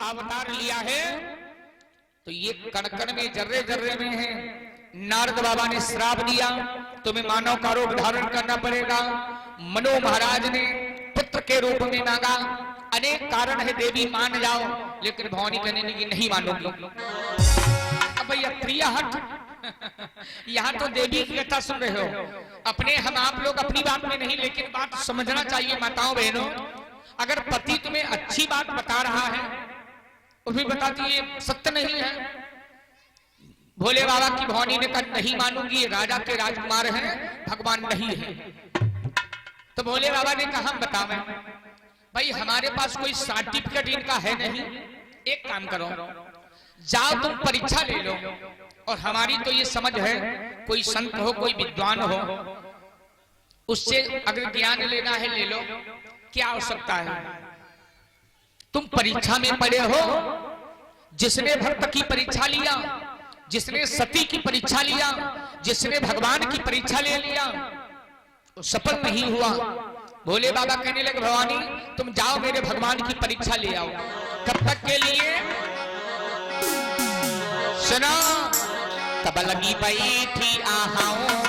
अवतार लिया है, तो ये कण-कण में, जर्रे जर्रे में है। नारद बाबा ने श्राप दिया, तुम्हें मानव का रूप धारण करना पड़ेगा। मनु महाराज ने पुत्र के रूप में मांगा, अनेक कारण है देवी मान जाओ, लेकिन भवानी कहने लगी नहीं मानूंगी। अब भैया प्रिया हट यहाँ तो देवी की कथा सुन रहे हो, अपने हम आप लोग अपनी बात में नहीं, लेकिन बात समझना चाहिए माताओं बहनों। अगर पति तुम्हें अच्छी बात बता रहा है, वो भी बताती है सत्य नहीं है। भोले बाबा की भवानी ने कहा नहीं मानूंगी, ये राजा के राजकुमार हैं, भगवान नहीं है। तो भोले बाबा ने कहा हम बतावें, भाई हमारे पास कोई सर्टिफिकेट इनका है नहीं, एक काम करो, जाओ तुम परीक्षा ले लो, और हमारी तो ये समझ है कोई संत हो, कोई विद्वान हो, उससे अगर ज्ञान लेना है ले लो, क्या आवश्यकता है। तुम परीक्षा में पड़े हो, जिसने भक्त की परीक्षा लिया, जिसने सती की परीक्षा लिया, जिसने भगवान की परीक्षा ले लिया, तो सफल नहीं हुआ। भोले बाबा कहने लगे भवानी तुम जाओ मेरे भगवान की परीक्षा ले आओ। कब तक के लिए सुना, तब लगी बैठी आहाओ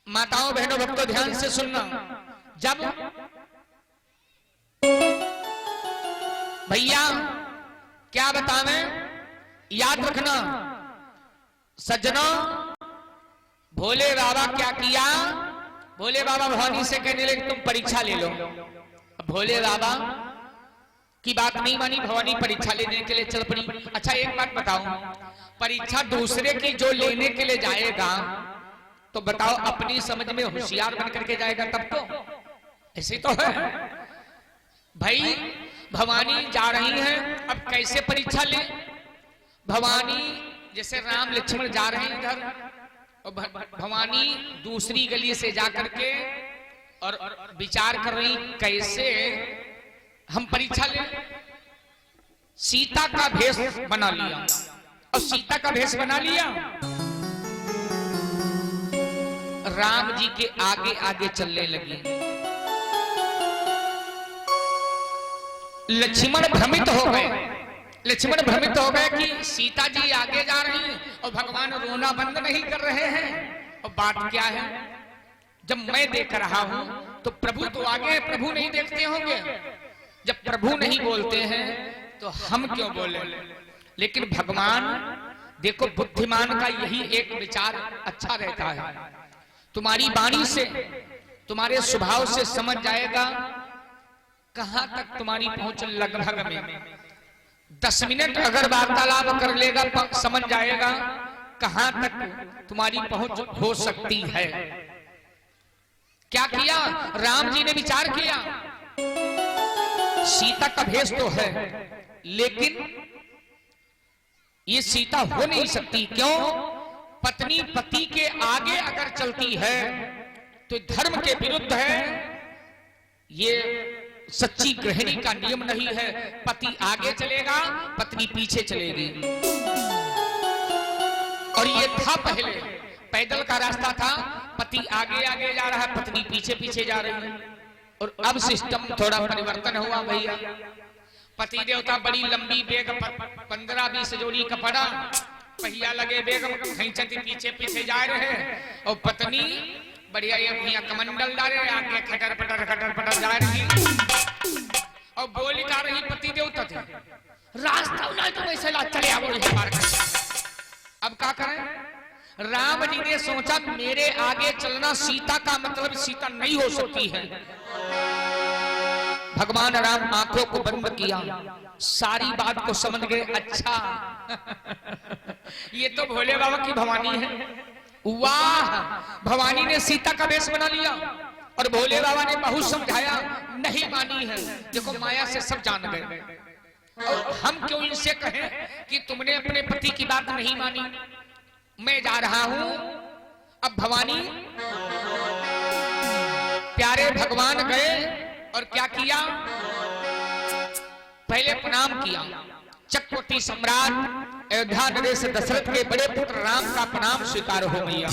माताओं बहनों भक्तों ध्यान से सुनना। जब भैया क्या बतावे, याद रखना सज्जनों, भोले बाबा क्या किया, भोले बाबा भवानी से कहने लगे तुम परीक्षा ले लो। भोले बाबा की बात नहीं मानी, भवानी परीक्षा लेने के लिए चल पड़ी। अच्छा एक बात बताओ, परीक्षा दूसरे की जो लेने के लिए जाएगा, तो बताओ अपनी समझ में होशियार बन करके जाएगा तब तो, ऐसे तो है। भाई भवानी जा रही हैं, अब कैसे परीक्षा ले? भवानी जैसे राम लक्ष्मण जा रहे हैं इधर, और भवानी दूसरी गली से जाकर के और विचार कर रही कैसे हम परीक्षा ले। सीता का भेष बना लिया, और सीता का भेष बना लिया, राम जी के आगे आगे चलने लगी। लक्ष्मण भ्रमित हो गए, लक्ष्मण भ्रमित हो गए कि सीता जी आगे जा रही हैं और भगवान रोना बंद नहीं कर रहे हैं। और बात क्या है, जब मैं देख रहा हूं तो प्रभु तो आगे है, प्रभु नहीं देखते होंगे। जब प्रभु नहीं बोलते हैं तो हम क्यों बोले? लेकिन भगवान देखो, बुद्धिमान का यही एक विचार अच्छा रहता है, तुम्हारी वाणी से, तुम्हारे स्वभाव से समझ जाएगा कहां तक तुम्हारी पहुंच। लगभग में 10 मिनट अगर वार्तालाप कर लेगा समझ जाएगा कहां तक तुम्हारी पहुंच हो सकती है। क्या किया राम जी ने? विचार किया, सीता का भेष तो है, लेकिन ये सीता हो नहीं सकती। क्यों? पत्नी पति के आगे अगर चलती है तो धर्म के विरुद्ध है, ये सच्ची गृहिणी का नियम नहीं है। पति आगे चलेगा, पत्नी पीछे चलेगी। और ये था पहले, पैदल का रास्ता था, पति आगे आगे जा रहा है, पत्नी पीछे पीछे जा रही है। और अब सिस्टम थोड़ा परिवर्तन हुआ भैया। पति देवता बड़ी लंबी बेग 15-20 जोड़ी कपड़ा, पहिया लगे बेग, खैंचती पीछे पीछे जा रहे, और पत्नी बढ़िया ये कमंडल डाले, आगे खटर पटर जा रही, और बोली जा रही पति देवता थे, रास्ता ना तो वैसे ला चले आओ यहीं मार कर। अब क्या करें? राम जी ने सोचा मेरे आगे चलना सीता का मतलब सीता नहीं हो सकती है। भगवान राम आंखों को बंद किया, सारी बात को समझ गए। अच्छा ये तो भोले बाबा की भवानी है। वाह, भवानी ने सीता का वेश बना लिया, और भोले बाबा ने बहुत समझाया, नहीं मानी है। देखो माया से सब जान गए, और हम क्यों इनसे कहें कि तुमने अपने पति की बात नहीं मानी। मैं जा रहा हूं। अब भवानी प्यारे भगवान गए और क्या किया? पहले प्रणाम किया। चक्रवर्ती सम्राट अयोध्या नरेश दशरथ के बड़े पुत्र राम का प्रणाम स्वीकार हो गया।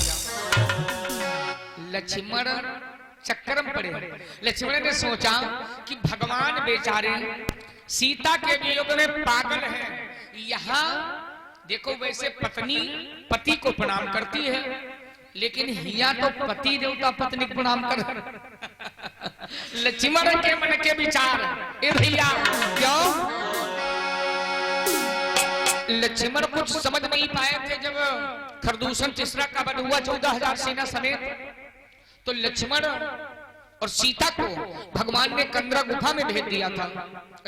लक्ष्मण चक्कर में पड़े। लक्ष्मण ने सोचा कि भगवान बेचारे सीता के वियोग में पागल हैं। यहाँ देखो, वैसे पत्नी पति को प्रणाम करती है, लेकिन हिया तो पति देवता पत्नी को प्रणाम कर। लक्ष्मण के मन के विचार, ए भैया क्यों? लक्ष्मण कुछ समझ नहीं पाए थे जब खरदूषण तीसरा का वध हुआ 14,000 सेना समेत। तो लक्ष्मण और सीता को भगवान ने कंदरा गुफा में भेज दिया था।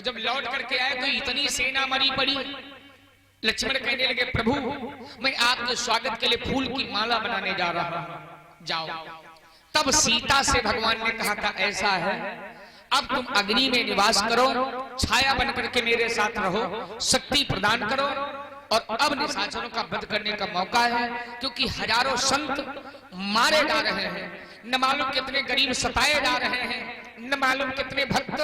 जब लौट करके आए तो इतनी सेना मरी पड़ी। लक्ष्मण कहने लगे, प्रभु मैं आपके स्वागत के लिए फूल की माला बनाने जा रहा हूं, जाओ। तब सीता से भगवान ने कहा था, ऐसा है अब तुम अग्नि में निवास करो, छाया बन करके मेरे साथ रहो, शक्ति प्रदान करो, और अब निशाचरों का वध करने का मौका है, क्योंकि हजारों संत मारे जा रहे हैं, न मालूम कितने गरीब सताए जा रहे हैं, न मालूम कितने भक्त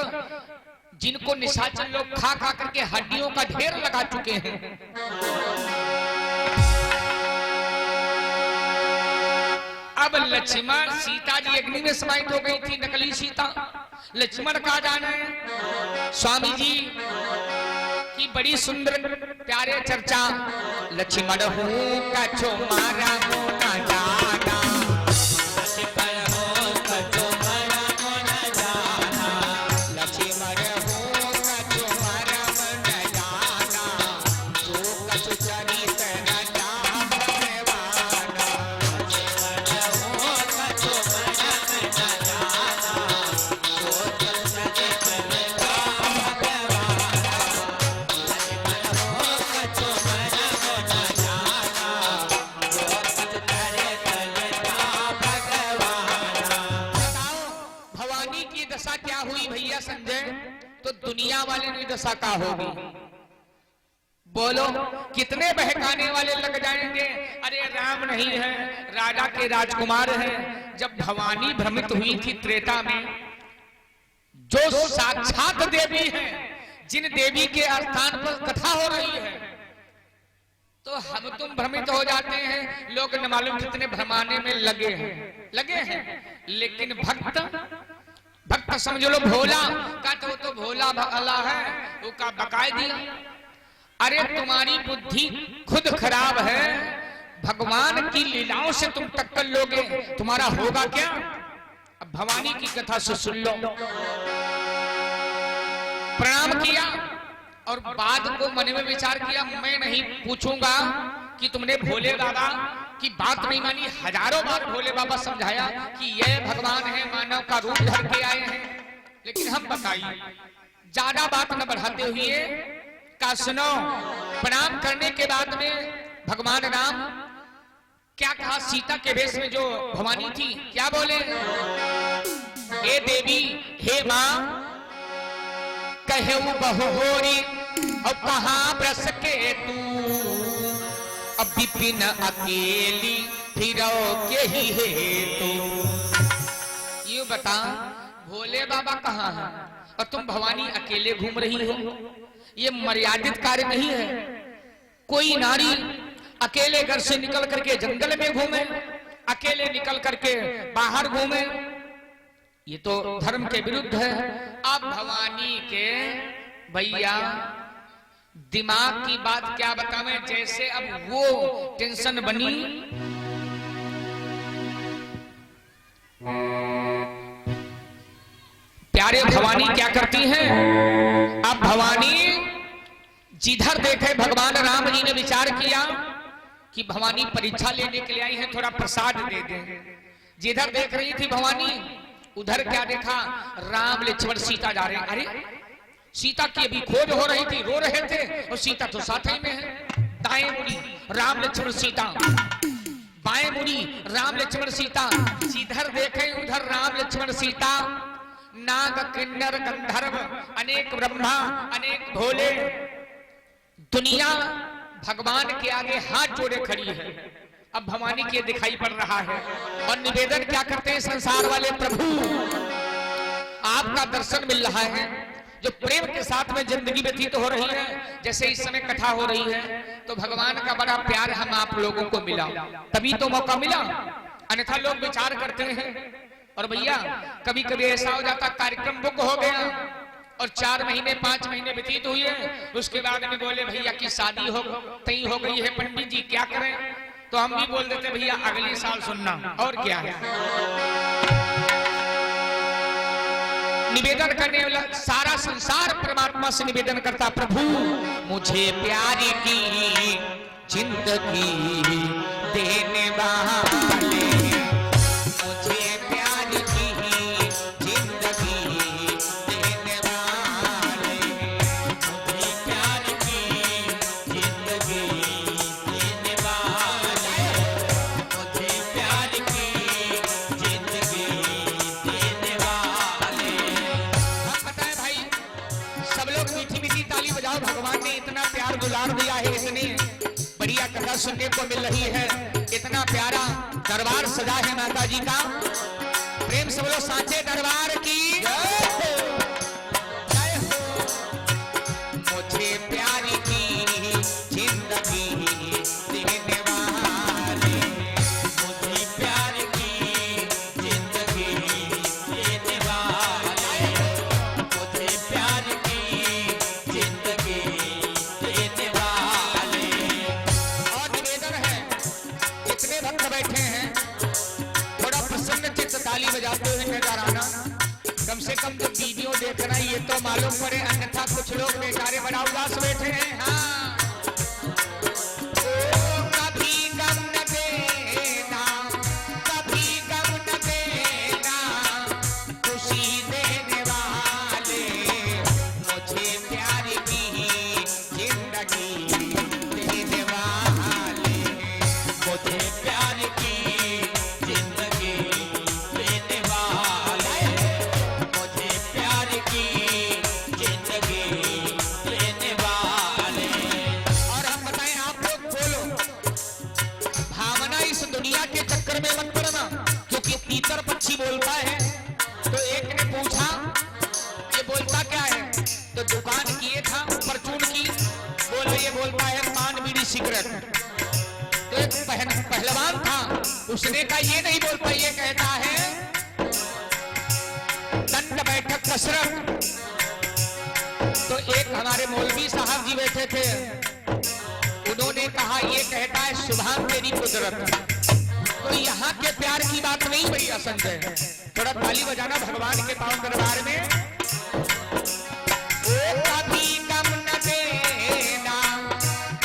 जिनको निशाचर लोग खा खा करके हड्डियों का ढेर लगा चुके हैं। अब लक्ष्मण, सीता जी अग्नि में समाहित हो गई थी, नकली सीता। लक्ष्मण कहा जाना है स्वामी जी की बड़ी सुंदर प्यारे चर्चा। लक्ष्मण हो कछो मारा हो न जाना, दशा का होगी। बोलो कितने बहकाने वाले लग जाएंगे, अरे राम नहीं है, राजा के राजकुमार है। जब भवानी भ्रमित हुई थी त्रेता में, जो साक्षात देवी है, जिन देवी के स्थान पर कथा हो रही है, तो हम तुम भ्रमित हो जाते हैं। लोग न मालूम कितने भ्रमाने में लगे हैं। लेकिन भक्त समझ लो भोला का, तो भोला भला है, वो का बकाए दिया। अरे तुम्हारी बुद्धि खुद खराब है, भगवान की लीलाओं से तुम टक्कर लोगे, तुम्हारा होगा क्या? अब भवानी की कथा से सुन लो। प्रणाम किया और बाद को मन में विचार किया, मैं नहीं पूछूंगा कि तुमने भोले बाबा की बात नहीं मानी। हजारों बार भोले बाबा समझाया कि यह भगवान है, मानव का रूप धर के आए हैं। लेकिन हम बताइए, ज्यादा बात न बढ़ाते हुए का सुनो। प्रणाम करने के बाद में भगवान राम क्या कहा? सीता के वेश में जो भवानी थी, क्या बोले? हे देवी, हे मां, कहे बहु होरी और कहां ब्रस के तू, अब विपिन अकेली फिरो के ही है तू। ये बता, भोले बाबा कहाँ हैं और तुम भवानी अकेले घूम रही हो? ये मर्यादित कार्य नहीं है। कोई नारी अकेले घर से निकल करके जंगल में घूमे, अकेले निकल करके बाहर घूमे, ये तो धर्म के विरुद्ध है। अब भवानी के भैया दिमाग की बात क्या बतावें, जैसे अब वो टेंशन बनी। प्यारे भवानी क्या करती हैं? अब भवानी जिधर देखे, भगवान राम जी ने विचार किया कि भवानी परीक्षा लेने के लिए आई है, थोड़ा प्रसाद दे दें। जिधर देख रही थी भवानी, उधर क्या देखा? राम लक्ष्मण सीता जा रहे। अरे सीता की अभी खोज हो रही थी, रो रहे थे, और सीता तो साथ ही में है। दाएं मुड़ी राम लक्ष्मण सीता, बाएं मुड़ी राम लक्ष्मण सीता। जिधर देखे उधर राम लक्ष्मण सीता। नाग किन्नर गंधर्व अनेक ब्रह्मा अनेक भोले, दुनिया भगवान के आगे हाथ जोड़े खड़ी है। अब भवानी के दिखाई पड़ रहा है और निवेदन क्या करते हैं? संसार वाले प्रभु, आपका दर्शन मिल रहा है। जो प्रेम के साथ में जिंदगी व्यतीत हो रही है, जैसे इस समय कथा हो रही है, तो भगवान का बड़ा प्यार हम आप लोगों को मिला, तभी तो मौका मिला। अन्यथा लोग विचार करते हैं। और भैया कभी कभी ऐसा हो जाता, कार्यक्रम बुक हो गया और 4 महीने 5 महीने व्यतीत हुए, उसके बाद में बोले भैया की शादी तय हो गई है, पंडित जी क्या करें? तो हम भी बोल देते भैया अगले साल सुनना, और क्या है। निवेदन करने वाला सारा संसार परमात्मा से निवेदन करता, प्रभु मुझे प्यारी की जिंदगी देने वाले, मुझे प्यारी की जिंदगी देने वाले, मुझे प्यारी की जिंदगी देने वाले, मुझे प्यारी की जिंदगी देने वाले। पता है भाई, सब लोग मीठी मीठी ताली बजाओ। भगवान ने इतना प्यार दुलार दिया है, इतनी बढ़िया कथा सुनने को मिल रही है, इतना प्यारा दरबार सजा है माता जी का। प्रेम से बोलो सांचे दरबार की जय हो। मुझे प्यारी की जिंदगी देने वाले, मुझे प्यारी की जिंदगी देने वाले, मुझे प्यारी की जिंदगी देने वाले। और निवेदन है, इतने भक्त बैठे हैं, थोड़ा प्रसन्न चित्त ताली बजाते हुए नजर आना। कम से कम तो वीडियो देखना ये तो मालूम पड़े, अन्यथा कुछ लोग बेचारे बड़ा उदास बैठे हैं। हाँ, कभी गम न देना, कभी गम न देना, खुशी देने वाले, मुझे प्यारी की जिंदगी देने वाले, मुझे प्यारी की जिंदगी देने वाले, मुझे प्यारी की जिंदगी दुकान किए था परचून की, बोल ये बोलता है पान बीड़ी सिगरेट। तो एक पहलवान था, उसने कहा ये नहीं बोलता, ये कहता है दंड बैठक कसरत। तो एक हमारे मौलवी साहब जी बैठे थे, उन्होंने कहा ये कहता है सुभान तेरी कुदरत। तो यहाँ के प्यार की बात नहीं भैया संजय, थोड़ा ताली बजाना भगवान के पावन दरबार में। कभी गम न देना,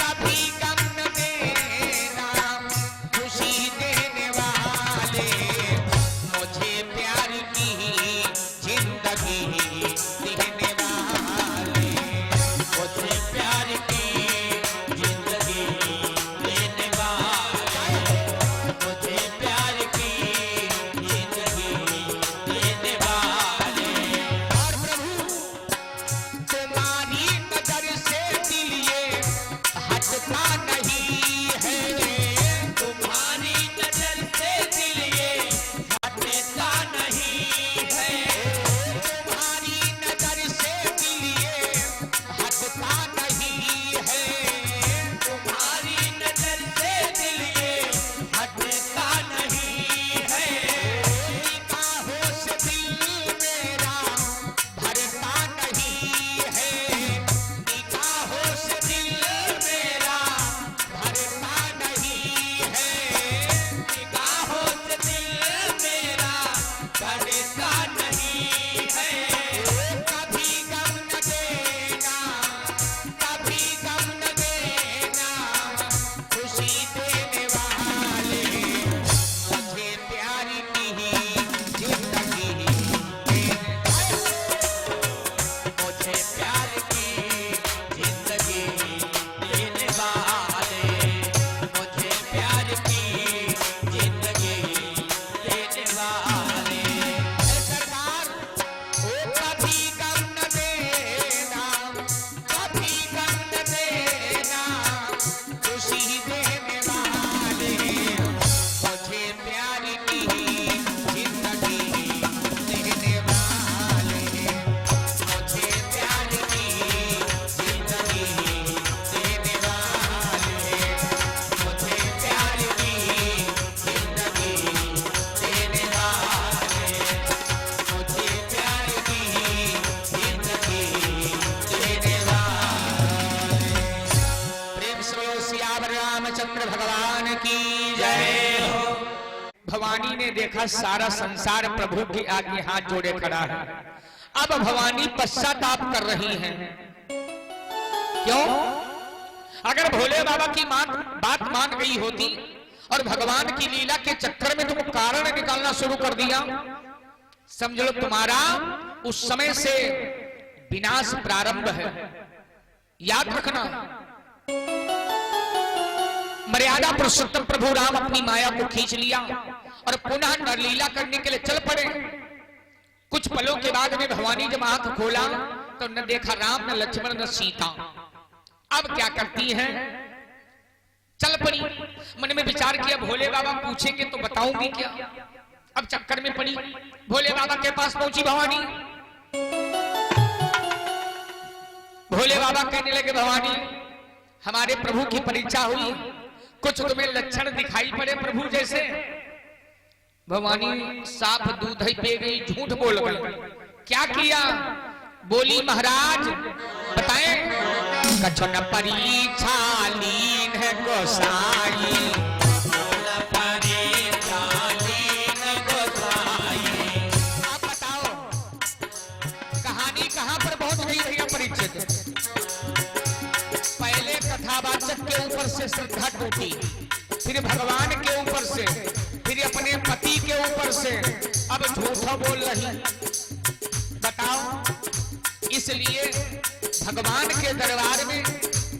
कभी गम न देना, खुशी देने वाले, मुझे प्यार की जिंदगी देने वाले, मुझे प्यार की जिंदगी देने वाले, मुझे प्यार की जिंदगी देने वाले। और प्रभु तुम्हारी नजर से दिल ये हटता नहीं है, तुम्हारी नजर से दिल ये हटता नहीं है, तुम्हारी नजर से दिल ये हटता नहीं है, तुम्हारी नजर से दिल ये हटता नहीं है, निगाहों से दिल मेरा भरता नहीं है, निगाहों से दिल मेरा भरता नहीं है, निगाहों से दिल मेरा भरता नहीं है। कभी गम न देना, कभी गम न देना, खुशी देने वाले, मुझे प्यार की जिंदगी देने वाले, मुझे प्यार की जिंदगी देने वाले, मुझे प्यार की जिंदगी देने वाले। हे सरकार, ओ कभी गम न देना, कभी गम न देना, खुशी देने वाले, मुझे प्यार की जिंदगी देने वाले, मुझे प्यार की जिंदगी देने वाले, मुझे प्यार की जिंदगी देने वाले, मुझे प्यार की जिंदगी देने वाले। प्रेम से बोलो सियावर रामचंद्र भगवान की जय हो। भवानी ने देखा सारा संसार प्रभु के आगे हाथ जोड़े खड़ा है। अब भवानी पश्चाताप कर रही हैं। क्यों? अगर भोले बाबा की बात मान गई होती और भगवान की लीला के चक्कर में तुम कारण निकालना शुरू कर दिया, समझ लो तुम्हारा उस समय से विनाश प्रारंभ है। याद रखना, मर्यादा पुरुषोत्तम प्रभु राम अपनी माया को खींच लिया और पुनः नरलीला करने के लिए चल पड़े। कुछ पलों के बाद में भवानी जब आंख खोला तो न देखा राम, न लक्ष्मण, न सीता। अब क्या करती हैं? चल पड़ी। मन में विचार किया भोले बाबा पूछेंगे तो बताऊंगी क्या। अब चक्कर में पड़ी, भोले बाबा के पास पहुंची भवानी। भोले बाबा कहने लगे भवानी, हमारे प्रभु की परीक्षा हुई, कुछ तुम्हें लक्षण दिखाई पड़े प्रभु जैसे। भवानी साफ दूध ही पी गई, झूठ बोल गई। क्या किया? बोली महाराज बताएं। कछो न परीक्षा लीन है गोसाई, आप बताओ कहानी कहां पर पहुंच गई भैया परीक्षित। पहले कथावाचक के ऊपर से श्रद्धा टूटी, फिर भगवान के ऊपर से, फिर अपने पति के ऊपर से, अब झूठा बोल रही। बताओ, इसलिए भगवान के दरबार में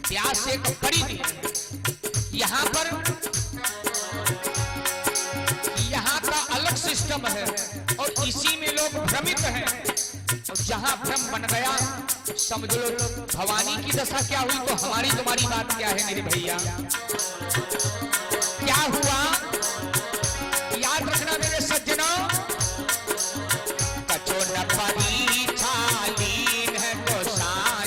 प्यास एक पड़ी थी। यहाँ का अलग सिस्टम है और इसी में लोग भ्रमित हैं। और जहां भ्रम बन गया, समझ लो भवानी की दशा क्या हुई तो हमारी तुम्हारी बात क्या है मेरे भैया। क्या हुआ याद रखना मेरे सज्जनों। कछो न परीक्षा लीन है गोसाई,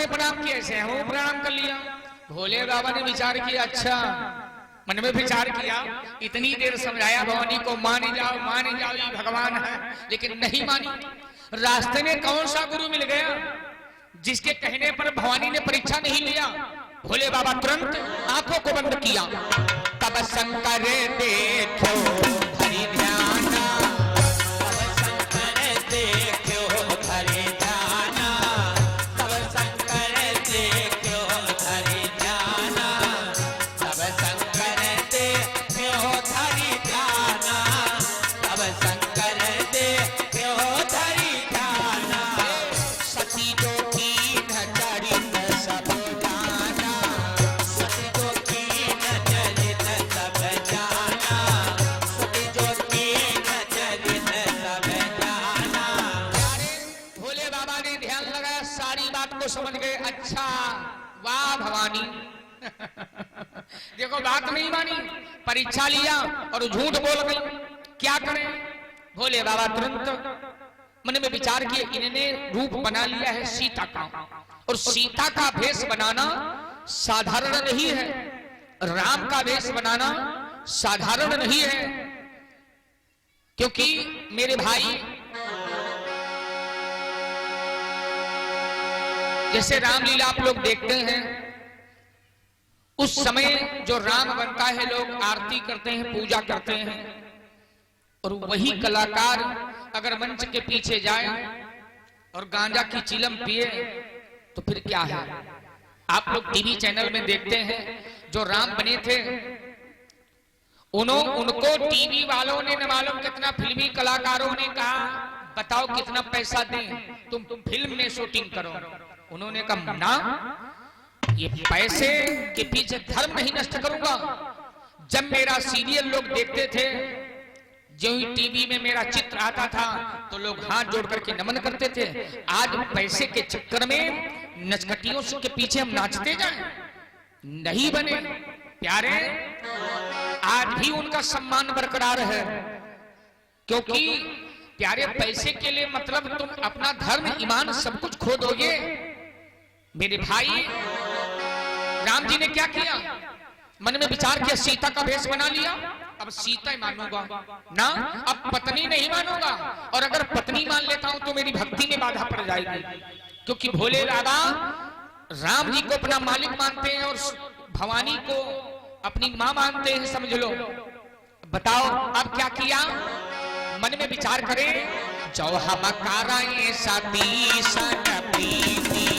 में प्रणाम किया, ऐसे हम प्रणाम कर लिया। भोले बाबा ने विचार किया, अच्छा मन में विचार किया, इतनी देर समझाया भवानी को माने जाओ ये भगवान है, लेकिन नहीं मानी। रास्ते में कौन सा गुरु मिल गया जिसके कहने पर भवानी ने परीक्षा नहीं लिया। भोले बाबा तुरंत आंखों को बंद किया। तब शंकर देखो हरि ध्याना, तब शंकर देखो हरि ध्याना, तब शंकर देखो हरि ध्याना, तब शंकर देखो हरि ध्याना, तब शंकर देखो हरि ध्याना। सती जो कीन चरित सब जाना, सती जो कीन चरित सब जाना, सती जो कीन चरित सब जाना। भोले बाबा ने ध्यान लगाया, सारी बात को समझ गए। अच्छा वाह भवानी देखो बात नहीं मानी, परीक्षा लिया और झूठ बोल गई, क्या करें। भोले बाबा तुरंत मन में विचार किए, इन्होंने रूप बना लिया है सीता का, और सीता का भेष बनाना साधारण नहीं है, राम का भेष बनाना साधारण नहीं है। क्योंकि मेरे भाई जैसे रामलीला आप लोग देखते हैं, उस समय जो राम बनता है लोग आरती करते हैं, पूजा करते हैं, और वही कलाकार अगर मंच के पीछे जाए और गांजा की चिलम पिए तो फिर क्या है। आप लोग टीवी चैनल में देखते हैं जो राम बने थे, उनको टीवी वालों ने न मालूम कितना फिल्मी कलाकारों ने कहा बताओ कितना पैसा दें तुम फिल्म में शूटिंग करो। उन्होंने कहा ना, ये पैसे के पीछे धर्म नहीं नष्ट करूंगा। जब मेरा सीरियल लोग देखते थे, जो ही टीवी में मेरा चित्र आता था तो लोग हाथ जोड़ करके नमन करते थे। आज पैसे के चक्कर में नचकटियों के पीछे हम नाचते जाएं, नहीं बने प्यारे। आज भी उनका सम्मान बरकरार है, क्योंकि प्यारे पैसे के लिए मतलब तुम अपना धर्म ईमान सब कुछ खो दोगे। मेरे भाई राम जी ने क्या किया, मन में विचार किया, सीता का भेष बना लिया, अब सीता ही मानूंगा ना, अब पत्नी नहीं मानूंगा, और अगर पत्नी मान लेता हूं तो मेरी भक्ति में बाधा पड़ जाएगी। क्योंकि भोले बाबा राम जी को अपना मालिक मानते हैं और भवानी को अपनी मां मानते हैं, समझ लो। बताओ अब क्या किया, मन में विचार करे, जो हम कराए सती सन प्रीति,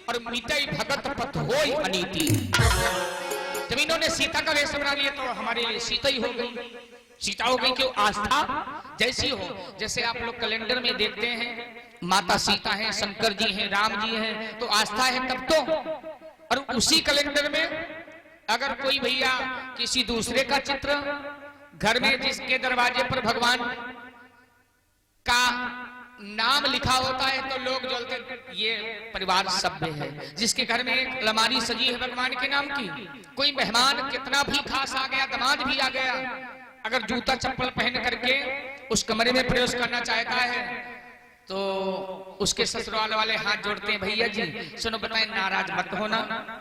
और मिटई भगत पथ होय अनीति। जब इन्होंने सीता का वेश बना लिया तो हमारे लिए सीता ही हो गई, सीता हो गई। क्यों, आस्था जैसी हो। जैसे आप लोग कैलेंडर में देखते हैं माता सीता हैं, शंकर जी हैं, राम जी हैं, तो आस्था है तब तो। और उसी कैलेंडर में अगर कोई भैया किसी दूसरे का चित्र घर में, जिसके दरवाजे पर भगवान का नाम लिखा होता है तो लोग बोलते ये परिवार सभ्य है। जिसके घर में एक अलमारी सजी है भगवान के नाम की, कोई मेहमान कितना भी खास आ गया, दामाद भी आ गया, अगर जूता चप्पल पहन करके उस कमरे में प्रवेश करना चाहता है तो उसके ससुराल वाले हाथ जोड़ते हैं, भैया जी सुनो, बताएं नाराज मत होना,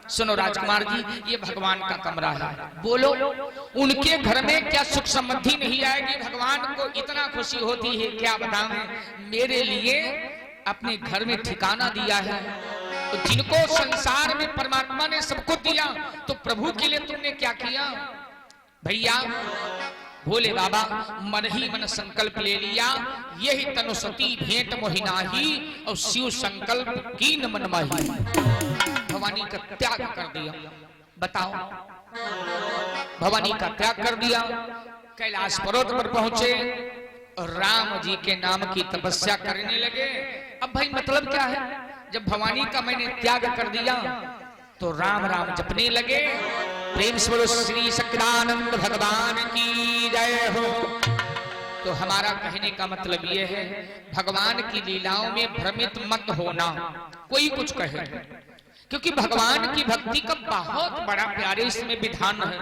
सुनो राजकुमार जी ये भगवान का कमरा है। बोलो उनके घर में क्या सुख समृद्धि नहीं आएगी, भगवान को इतना खुशी होती है, क्या बताएं। मेरे लिए अपने घर में ठिकाना दिया है, तो जिनको संसार में परमात्मा ने सब कुछ दिया, तो प्रभु के लिए तुमने क्या किया। भैया भोले बाबा मन ही मन संकल्प ले लिया, यही तनुसती भेंट मोहिनाही, और शिव संकल्प की न मन माही। भवानी का त्याग कर दिया। बताओ, भवानी का त्याग कर दिया, कैलाश पर्वत पर पहुंचे, राम जी के नाम की तपस्या करने लगे। अब भाई मतलब क्या है, जब भवानी का मैंने त्याग कर दिया तो राम राम जपने लगे। प्रेम से बोलो श्री सच्चिदानंद भगवान की जय हो। तो हमारा कहने का मतलब यह है, भगवान की लीलाओं में भ्रमित मत होना, कोई कुछ कहे, क्योंकि भगवान की भक्ति का बहुत बड़ा प्यारे इसमें विधान है।